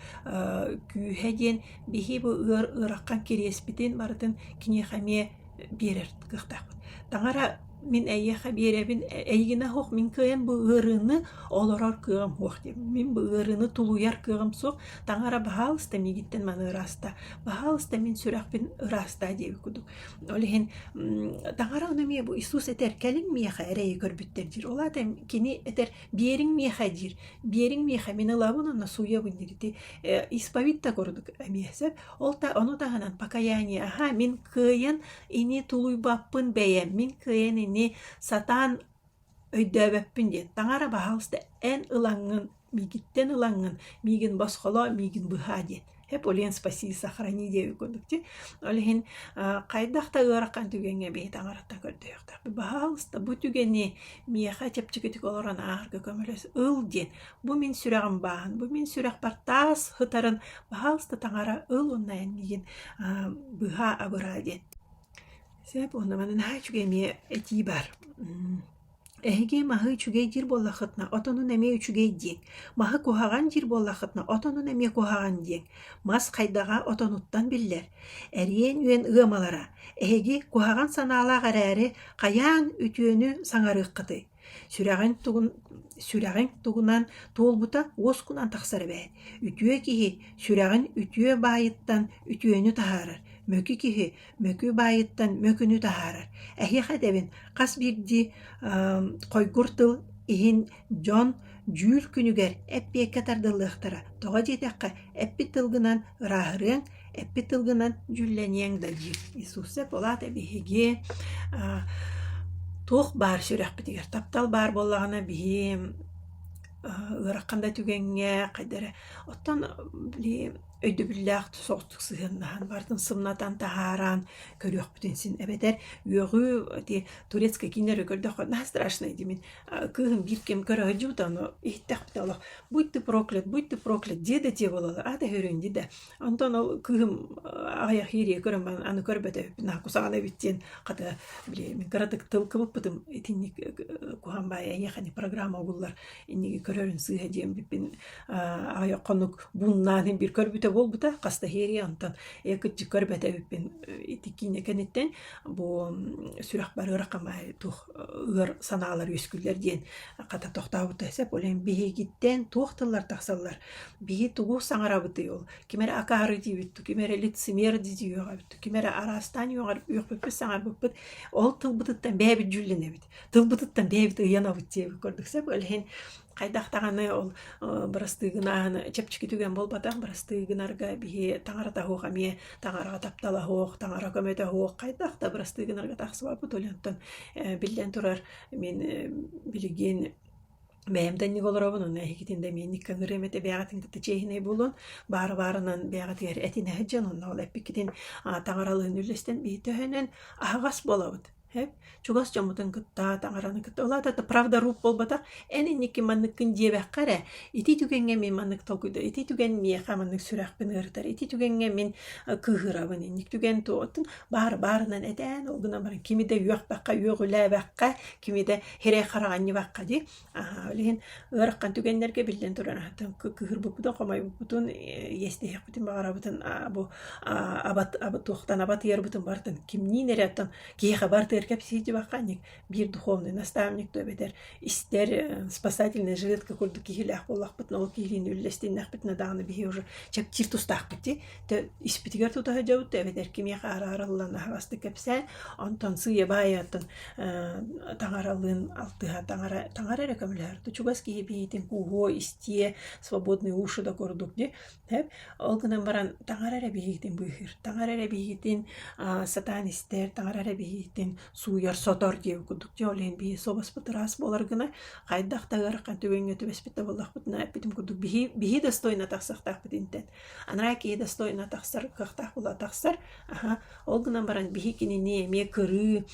B: күйһәден бии бу ыраккан кереспитин барытын кинехаме берер кыктак таңара min әйеха беребин әйгенә хох min кыен бу ырыны олорор кыгым хох деп min бу ырыны тулуяр кыгым сох таңара бахалста мигиттен маны раста бахалста min сүрәкпин раста деп куду олehen таңара неме бу Иисус этер келин меха эрей көрбүттер дир олата кини этер бериң меха дир бериң меха мен лабуна на суя бинди исповедта көрдүк эмесеп ол та ону тагынан покаяние аха min кыен ини тулуйбаппын бәем min кыен ини сатан өйдөбөппүн диэн таҥара баһаалыста эн ылаңҥын миигиттен ылаңҥын миигин босхоло миигин быһаа диэн hep олен спаси сохрани диэби курдук олехин кайдахта ыараккан түгеңе бии таҥараттан көрдөйөктак баһаалыста бу түгени миэха чепчикитик олорон аарга көмөлөс ыл диэн бу мин сүрэҕин бааһын бу мин сүрэх бартаас хытарын баһаалыста таҥара ыл оннайан миигин быһаа абыраа диэн сеп оннаманын хаа чүгэмие этии бар эһиги маһы үчүгэй дир буоллаххытна отонун эмиэ үчүгэй диэң маһы куһаҕан дир буоллаххытна отонун эмиэ куһаҕан диэң мас хайдаҕа отонуттан биллэр эриэн үөн ыамалара эһиги куһаҕан санаалаах эрээри хайаан үтүөнү саҥарыаххыты сүрэҕин тугунан туолбута уоскунан тахсар бээ үтүө киһи сүрэҕин үтүө баайыттан үтүөнү таһаарар мөкү киһи мөкү баайыттан мөкүнү таһаарар эһиэхэ дэбин хас биирди хойгур тыл иһин дьон дьүүл күнүгэр эппиэккэ тардыллыахтара тоҕо диэтэххэ эппи тылгынан ырааһырыаҥ эппи тылгынан дьүллэниэҥ да дии Иисус олаата биһиги туох баар сүрэхпитигэр таптал баар боллаҕына биһи ыаракканда түгэҥҥэ хайдара оттон өйдөбүллээх соҕустук сыһыннаһан бартын сымнатан таһааран көрүөхпүтүнсин эбэтэр үөҕүү ти турецкая кинерэ көрдөххө на страшный димин кыыһын биир кем көрөһөжүбүт ону иһиттэхпит олох будь ты проклят диэдэ тие бололар ата хөрүнди да онтон ол кыыһым аҕаях хиирие көрөм аны көрбөтөбүт наһа кусаҕана биттиэн хата мен кыратык тылкыбыппытым итинник кухамбай эйэхани программа угуллар инниги көрөрүн сыыһа диэн биппин аҕаях хонук буннаанын бир көрбүтө болбута хаста хиирие онтон экытчы көрбөтөбүппин итиккине кенеттен бу сүрэх бар ыракамай тух ыар санаалар үскүллер диэн ката тохтаабыта эсеп олен биһигиттен туохтыллар тахсаллар биһи тугу саҥарабыты ол кимере акаары диибитту кимере лицемер дидиюогабытту кимере араастан юохбуппут саҥарбыппыт ол тылбытыттан бээбит дьүлленебит тылбытыттан бээбит ыйанабыт диэби көрдүк сеп олен хайдахтаҕаны ол бырастыыгынааны чепчики түгэн болбатах бырастыыгынарга биһи таҥарата хуох амиэ таҥарага таптала хуох таҥара көмөтө хуох хайдахта бырастыыгынарга тахсыбаппыт олентон биллэн турар мен билигин бээмдэнник олоробун уна эһигитинде миэнник кыҥырыэмэтэ бэҕэтиҥ чэйһинэй булун баары-баарынан бэҕэтигэр этинэһэдьэн онно ол эппикитин таҥаралыын үллэстэн биһи төһөнөн аһаҕас болобут чугас жомутун кытта таҥараны кытта олаата правда руп болбата энинники манныккын диэбэххэрэ ити түгэҥҥэ мен маннык толкуйда ити түгэн миэхэ маннык сүрэхпин ыарытар ити түгэҥҥэ мен кыыһырабын инник түгэн туотун баарынан этээн олгуна баран кимиде үөхбэххэ үөҕүлээбэххэ кимиде хирээ хараҕанньыбахха ди олиһин ыараккан түгэннэргэ биллэн туран кыыһырбыппутун хомойбуппутун иэстиэхпитин баҕарабытын бу абат туохтан абат ыарбытын бартын кимниин эриаттан киэхэ бартыр кэпсиити бахханик бир духовный наставник төбетер истер спасательная жилетка курдук кихилэх боллахпыт нол кихилин үллестиннахпыт надаганы биһи уже чак чиртустахпыти те испитигер тутахажабыт төбетер кимиэха араараллан ахабасты кэпсэ онтон сыя баайаттан таҥаралыын алтыха таҥара эрэ көмөлөр тучугас киһи биитин куһуо истие свободный уши да курдук ди ол гынан баран таҥара эрэ биигитин быыһыр таҥара эрэ биигитин сатанистер таҥара эрэ биигитин сууяр сотор диэби курдук дьэ олен биһи собаспыт ыраас болар гына хайдахтагыараккан түгөҥҥө түбэспитэ боллахпытына эппитим курдук биһи достойно тахсахтаахпыт интен анара киһи достойно тахсар кыахтаах була тахсар ол гынан баран биһи кинини эмиэ кырыы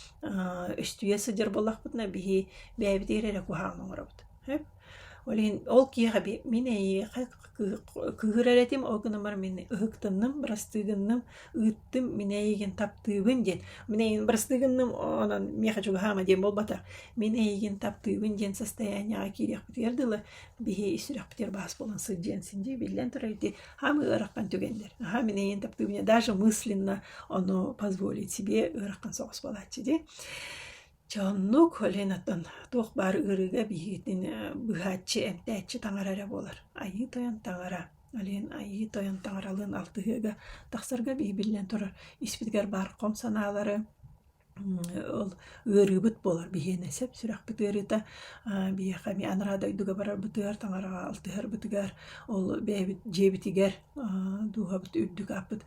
B: өстүйэ сыдьар боллахпытына биһи бээбитигэр эрэ куһаҕан оҥоробут олин ол киэхэ мин кыыһырэретим ол гынамар мин ыһыктынным бырастыыгынным ыыттым минэйигин таптыыбын диэн минэйигин бырастыыгынным онон миэхэ чугаһаама диэн болбата минэйигин таптыыбын диэн состояниеҕа киириэхпитигэр дылы биһи исүрэхпитигэр баас болан сылдьыан синди биллэн турайдии хам ыараккан түгэннэр минэйигин таптыыбын даже мысленно оно позволить себе ыараккан соҕус болааччы ди Чоннук оленаттан туох баар ырыга биһигитин быһааччы эмтээччи таҥара эрэ буолар айыы тойон таҥара олен айыы тойон таҥаралыын алтыһыга тахсарга биһи биллэн турар испитигэр барком санаалары ол ыарыыбыт болар биһиэнэсэп сүрэхпит ыарыыта биэхэ ми анарада үйдүгэ барарбытыгар таҥарага алтыһарбытыгар ол бээбит дьиэбитигэр дуухабыт үрдүк ааппыт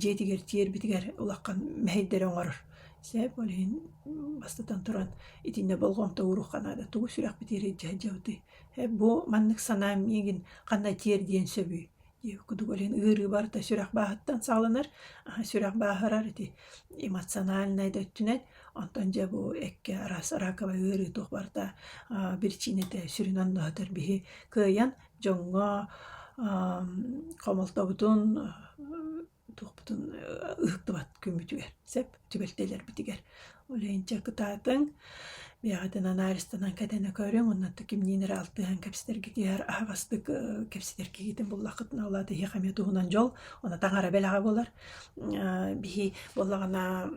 B: дьиэтигэр тиэрбитигэр улаккан мэһэйдэрэ оҥорор Сеп олин бастатан туран итинне болгомто уруханада тугу сүрэх битери жажабыты. Бу маннык санаам мигин кандай тиер диен сөбүй. Кудук олин ыры барта сүрэх баахаттан сааланар. Сүрэх баахарар ити эмоциональный да өттүнет. Онтон же бу экке арас ракава ыры тух барта бирчинете сүрүнан нохотер биһи кыйан жоңго комолтобутун тухпутун ыхтыбат күмүтүгер сеп түбелтелер битигер олейинче кытаатың биягатын анализтанан кэтене көрүң оннатты кимнинер алтыхан кепситерги киер агастык кепситер кигитин буллакытын олады хихаме туһунан жол она таңара белага болар биһи боллагана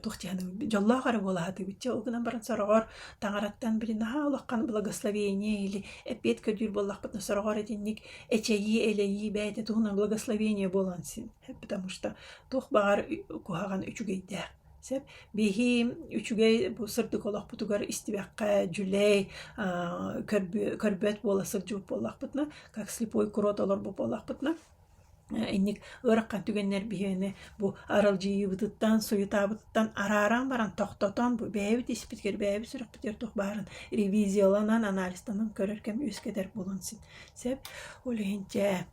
B: тухтианы жоллагары болааты битче огунан баран сорогор таңараттан билин улаккан благословение или эпет көдүр боллакпытна сорогор этинник эчеyi элеyi бәйте туһунан благословение болансин потому что тух багар кухаган үчүгейдэ сеп биһи үчүгей бу сырдык олохпутугар истибакка жүлей көрбөт бола сыржуп боллакпытна как слепой крот олор бу боллакпытна инник ыраккан түгеннер биһине бу арал жыйыбытыттан суютабыттан арааран баран токтотон бу бэйбит испиткер бэйбит сүрөкпүтер тух баарын ревизияланан анализтанан көрөркем үскедер болонсин сеп олейинче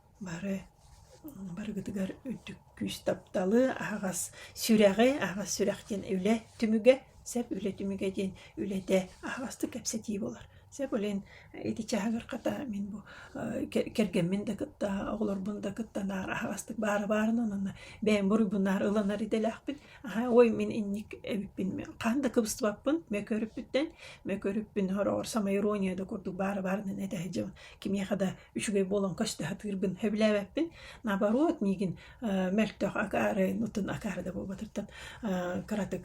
B: барыгытыгар үттүк күс тапталы агас сүрәхтен үле түмүгө сеп үле түмүгө ден үлете агасты кепсети болар сеп олен эти чагыр ката мен бу кергенмен да кытта оглорбун да кытта нар агастык баарынан бен бурбунар ыланар иделахпын ой мен инник эбиппин канда кыбыстыбаппын мекөрүппүн хорор сама ирония да курдук баарынан эдежим кимияхада үчүгөй болон кашта хатырбын хөблебеппин наоборот мигин мелтөх акары нутун акары да болбатыртан каратык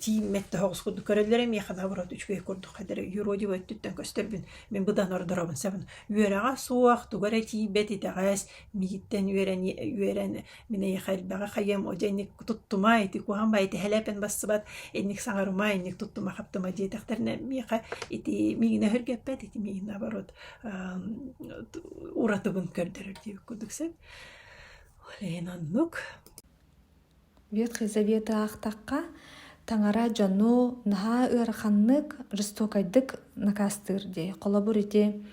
B: тиим метте хогус курдук көрөлөр эмияха наоборот үчүгөй курдук хадыр юродиво өттүттөн көстөрбүн мен будан ордоробун сабын үөрага суак тугара тиибет итагас мигиттен үөрен мине яхалбага хайем оженик туттума ити кухамба ити хелепен бассыбат энник саңарыма энник туттума хаптыма диетахтерне миха ити мигине хөргеппет ити мигин наоборот уратыбын көрдөрөр дип кудуксеп Ленаннук.
A: Ветхий Завет ахтакка таңара жону наха ырханнык жестокайдык накастырди. Колобурити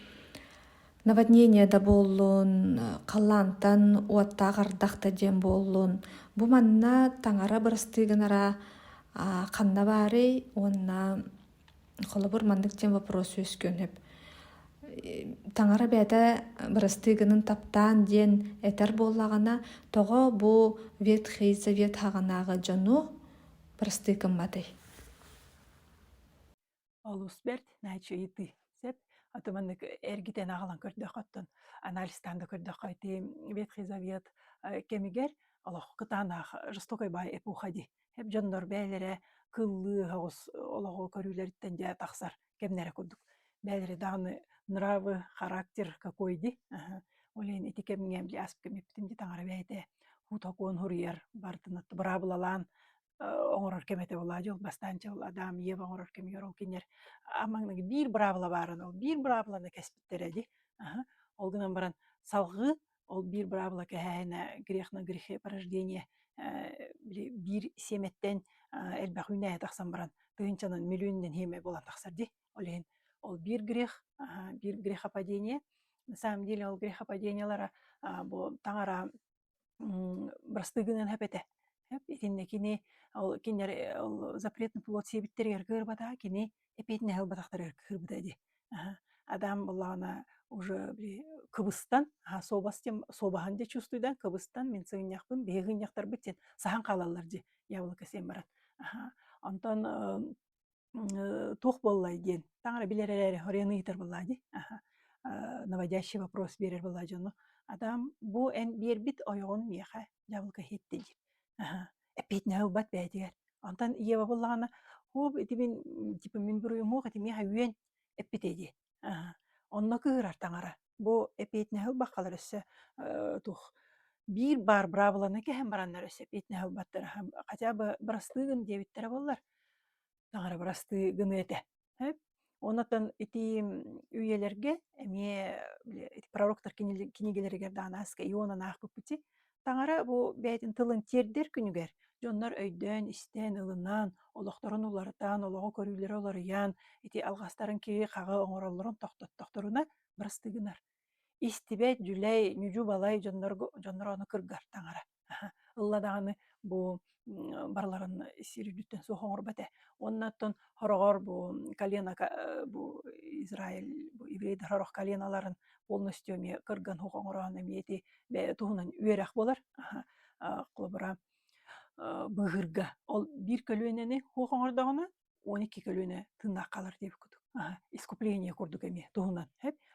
A: наводнение да боллун, каллантан уаттагардакта дем боллун. Бу манна таңара бырыстыгынара канна бары, онна колобур мандык дем вопрос өскөнөп. Таңара бәді бұрыстығының таптан ден әтір болағына тоғы бұ Ветхий Завет хағанағы жону бұрыстығын бады.
B: Ол ұспәрт нәйчі еті сеп атыманнык әргітен ағылан көрді қаттын анализтанды көрді қайты Ветхий Завет кемігер олық қытанақ жыстокай бай эпухади. Хеп жоннор бәлері кыллы хағыз олығы көрілеріттен жа тақсар кемнері көрдік. Бәлері дағыны нравы, характер какой-ди. Олен эти кемнем бли асп кемептим ди таңара бәйте хутакон хурьер бартынат брабылалан оңорор кемете бола жол бастанча ол адам ев оңорор кем yorol кинер амаңныг бир брабыла барын ол бир брабыланы кеспиттереди. Ол гынан баран салгы ол бир брабыла кәһәне грехна грехе порождение бир семеттен элбахуна тахсан баран тыгынчанан миллионнен хеме болан тахсарди. Олен ол бир грехопадение. На самом деле ол грехопадениялара бу таңара брастыгынан хепете. Итинне кини ол кинер ол запретный плод себиттергер кырбата кини эпетне хелбатактар кырбыдади. Адам боллагана уже кыбыстан собахан де чувствуйдан кыбыстан мен сыгынякпын бегыньяктар биттен сахан калалар ди явылка сен барат. Антон тух боллай ден. Таңара билерелери хоряны итер боллай. Наводящий вопрос берер боллай жону. Адам бу эн бербит ойгон меха жабылка хеттел. Эпет нәубат бәйтигер. Антон ева боллагана хоп этибин типа мен бир ойым хок меха үен эпетеди. Онна кырар таңара. Бу эпет нәубат калар өссө тух бир бар бравланы кем бараннар өссө эпет нәубаттар. Хотя бы брастыгын дебиттер боллар. Таңара брасты гынете. Онатан эти үйелерге эме пророктор кинигелерге данаска Иона нахпыпти. Таңара бу бәйтин тылын тердер күнүгер. Дьоннор өйдөн, истен, ылынан, олохторун уларытан, олоҕо көрүүлөрү олорыян, ити алҕастарын киһи хаҕы оҥороллорун тохтотторуна бырастыгынар. Истибэт Дьүлэй Ньүдьү балай дьоннор ону кыргар таҥара. Ылла даҕаны бу барларын сирүдүттэн суох оҥорбатэ. Оннаттон хороҕор бу бу Израиль, бу еврейдер хорох каленаларын полностью эми кырган хуох оҥороон эми эти туһунан үөрэх болар. Кулубура быһырга. Ол бир көлүөнени хуох оҥордоҕуна 12 көлүөнэ тыыннаах калар диэбит курдук. Искупление курдук эми туһунан.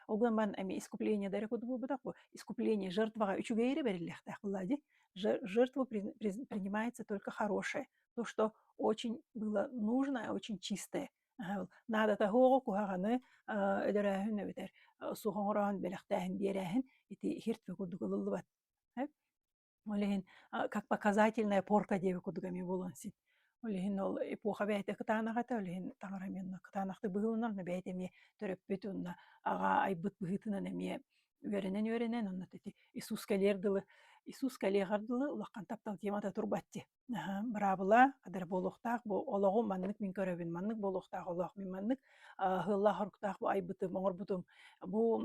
B: Олгуан бан эми искупление дары курдук буолбутах бу. Искупление жертвага үчүгэйре бериллэхтэх буллади. Жертву принимается только хорошее. То, что очень было нужно, очень чистое. Нада тахуого кухаганы өдөрөһүн эбитер сухоңороон белэхтээһин биэрэһин ити хиртве курдук ылыллыбат. Олеһин как показательная порка диэбит курдук эми булонсин. Олеһин ол эпоха бэйэтэ кытаанаҕата, олеһин таҥара эмиэ кытаанахтык быһыыланар бэйэт эмиэ төрөппүт уонна аҕа айбыт быһыытынан эмиэ үөрэнэн оннот ити Иисус кэлиэҕэр дылы улаххан таптал тиэмата турбатти. Бырабыла кадыр буолуохтаах бу олоҕу маннык мин көрөбүн, маннык буолуохтаах олох мин маннык ыаллаах хоруктаах бу айбытым, оҥорбутум бу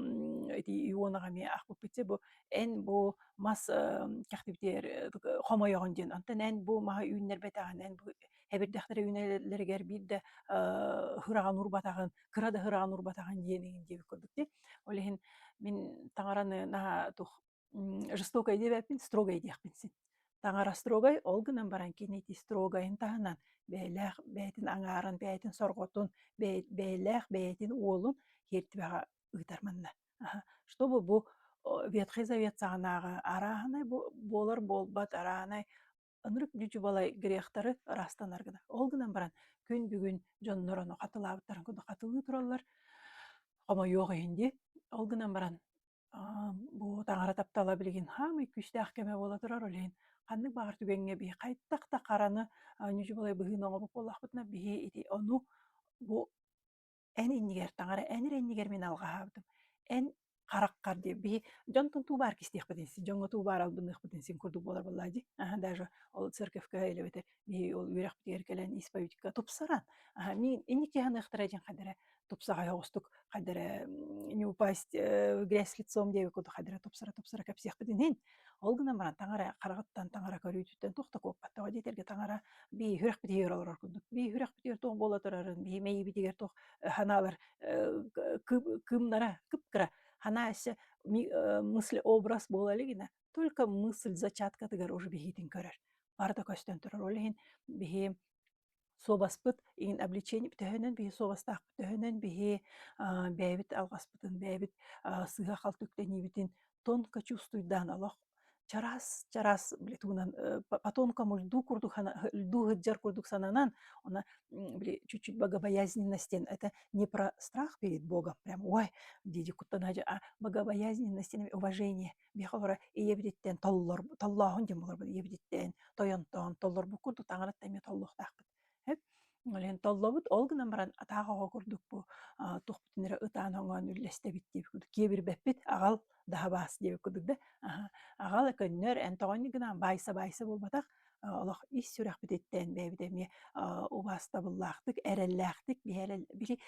B: ити Ионаҕа эмиэ ахпыппытсе бу эн бу мас кэхтибитер хомойоҕун диэн. Онтон эн бу маһа үүннэрбэтэҕин, эн бу эбирдэхтэрэ үүнэлэригэр биирдэ ыраҕан урбатаҕын, кыра да ыраҕан урбатаҕын диэниин диэбит курдук ти. Олеһин мин таҥараны наһаа тух жестокой диэбэппин, строгой диэхпин син. Таҥара строгой ол гынан баран кини ити строгойын таһынан бэйэлээх бэйэтин аҥааран, бэйэтин сорҕотун, бэйэлээх бэйэтин уолун хиэртибэҕэ ыытар манна. Чтобы бу Ветхий Завет саҕанааҕа арааһынай буолар буолбат, арааһынай ынырык дьүдьү балай грехтары ырастанар гына. Ол гынан баран күн бүгүн дьоннор ону хатылаабыттарын курдук хатылыы тураллар. Хомойуох иһинди. Ол гынан баран бу таҥара таптала билигин хаамый күстээх кэмэ буола турар олеһин ханнык баҕар түгэҥҥэ биһи хайттахта хараны дьүдьү балай быһыын оҥобуп буоллаахпытына биһи ити ону бу эн иннигэр таҥара энир эннигэр мин алҕаһаабытым. Эн хараккар диэп биһи дьонтон туубаар кистиэхпитин син, дьоҥҥо туубаар албынныахпытин син курдук буолар буллаади. Даже ол церковка элебэтэ биһи ол үөрэхпитигэр кэлэн исповедька тупсаран. Мин инник киһаныахтара дьин хайдара тупсаҕа оҕустук, хайдара не упасть в грязь лицом диэбит курдук хайдара тупсара кэпсиэхпитин хин. Ол гынан баран таҥара хараҕыттан, таҥара көрүүтүттэн туохта куоппат. Тоҕо диэтергэ таҥара биһи үрэхпитигэр олорор курдук. Биһи үрэхпитигэр туох буола турарын, биһи мэйибитигэр туох ханаалар кымнара, кыпкыра хана эссе мысль образ буолалигина, только мысль зачаткатыгар уже биһиитин көрөр. Барда көстөн турар олеһин биһи суобаспыт иин обличение төһөнөн биһи суобастаахпыт, төһөнөн биһи бэйбит алгаспытын, бэйбит сыыха халтүктениибитин тонко чувствуйдаан олох чарас били туунан по-тонкому льду хыджар курдук сананан, она чуть-чуть богобоязненностен. Это не про страх перед Богом, прям ой, диди куттанаджа, а богобоязненностен, уважение. Бихолора иебдиттен толлоохун дем болор, иебдиттен тойонтон толлор бу курдук таңараттайме толлохтаахпыт. Олен толлобут ол гынан баран атааҕоҕо курдук бу тухпутунера ытаан оҥоон үллэстебит диэбит курдук. Киэбир бэппит аҕал daha baas диэбит курдук да. Аҕал көннөр эн тоҕонни гынан байса болбатах олох ис сүрэхпититтен бэйбит эмиэ убаастабыллаахтык, эрэллээхтик, били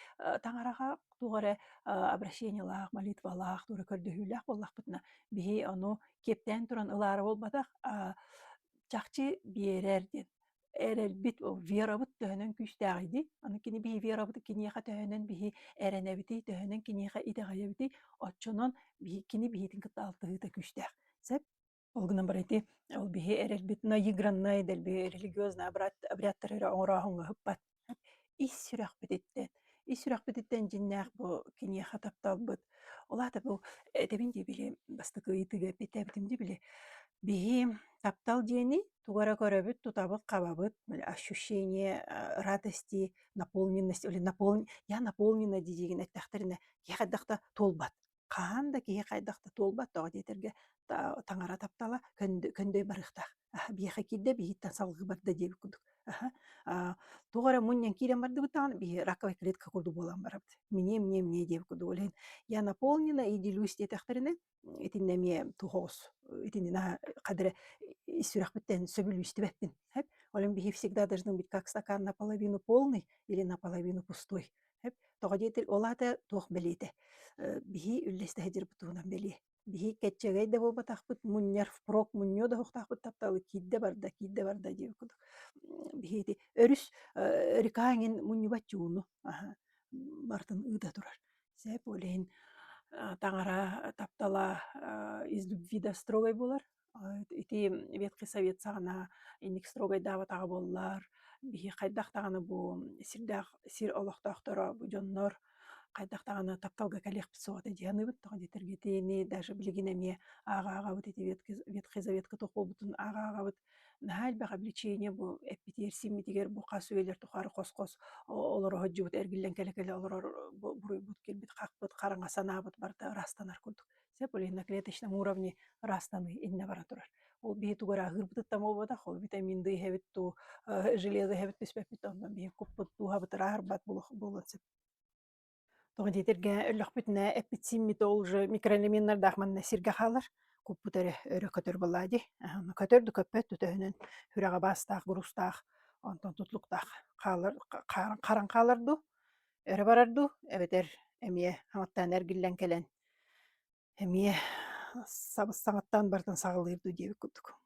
B: таҥараҕа тугара обращениялаах, молитвалаах, тугара көрдөһүүлээх боллахпытына биһи ону кептэн туран ылаары болбатах чахчы биэрэр диэн. Эрэлбит верабыт төһөнөн күстээҕиди. Аны кини биһи верабыт киниэхэ төһөнөн биһи эрэнэбити, төһөнөн киниэхэ итэҕайабити, оччонон кини биһитин кытаалтыһыта күстээх. Сэп ол гынан барайти ол биһи эрэлбит наиграннай дэл биһи религиозный обрядтары оҥороохуҥа хыппат. Ис сүрэхпититтен дьиннээх бу киниэхэ тапталбыт. Олаата бу этэбин дии били бастыкыытыга битээбитимди били биһи таптал диэни тугара көрөбүт, тутабыт, кабабыт, ощущение радости, наполненности, я наполнена дидигин эттахтарына киэхайдахта толбат. Хаан да киэхайдахта толбат, тоҕо диэтерге таҥара таптала көндөй барыахтаах. Биэхэ киирдэ биһиттэн салгы барда диэбит курдук. Тугара муньян киирэн бардыбыттаҕын биһи раковая клетка курдук буолан барабыт. Мне диэбит курдук. Олеһин я наполнена и делюсь диэтэхтарына итиннэмиэ тухоҕус, итиннэна хадыра сүрэхпиттэн сөбүлүүстүбэппин. Олен бихи всегда должны быть как стакан наполовину полный или наполовину пустой. Хеп, тоҕо диэтил олаата туох белиите. Бихи үллэстэ хэдир бутуунан бели. Бихи кэччэгэй да болбатахпыт, муньяр впрок муньо да хуохтахпыт тапталы киидде барда диэбит курдук. Бихи өрүс рикааңин муньюбат чууну. Мартын ыда турар. Сэп олейин таҥара таптала из любви да строгой болар. Ити Ветхий Совет саҕана инник строгой даабатаҕа боллар. Биһи хайдахтаҕаны бу сир олохтоохторо бу дьоннор хайдахтаҕаны тапталга кэлиэхпит соҕота дианыбыт тоҕо дитергетиини даже билигин эмиэ ааҕааҕабыт ити Ветхий Советка туох болбутун ааҕааҕабыт наһаа элбэх обличиение бу эппитиэр симмитигер бу хас үөлэр тухары хос-хос олоро ходжубут эргиллэн кэлэ олорор буруйбут килбит хакпыт хараҥа санаабыт барда ырастанар курдук. Сэп олиһин на клеточном уровне ырастаны инне бара турар. Ол биһи тугара ыһырбытыттан болбатах, ол витамин D хэбит ту железо хэбит түспэппит онтон биһи куппут туһабытыра аһырбат буолан сэп. Тоҕо диэтиргэ өллөхпүтүнэ эппит симмит ол же микроэлементнардаах манна сиргэ хаалар. Куппут өрө көтөр буллаади. Көтөрдү көппөт төһөнөн хүрэҕэ бастаах, гурустаах, онтон тутлуктаах хараң хааларду, өрө барарду, эбетер эмиэ хаматтаан эргиллэн кэлэн эмиэ сабыс саҥаттаан бартын саҕылыырдуу диэбит курдук.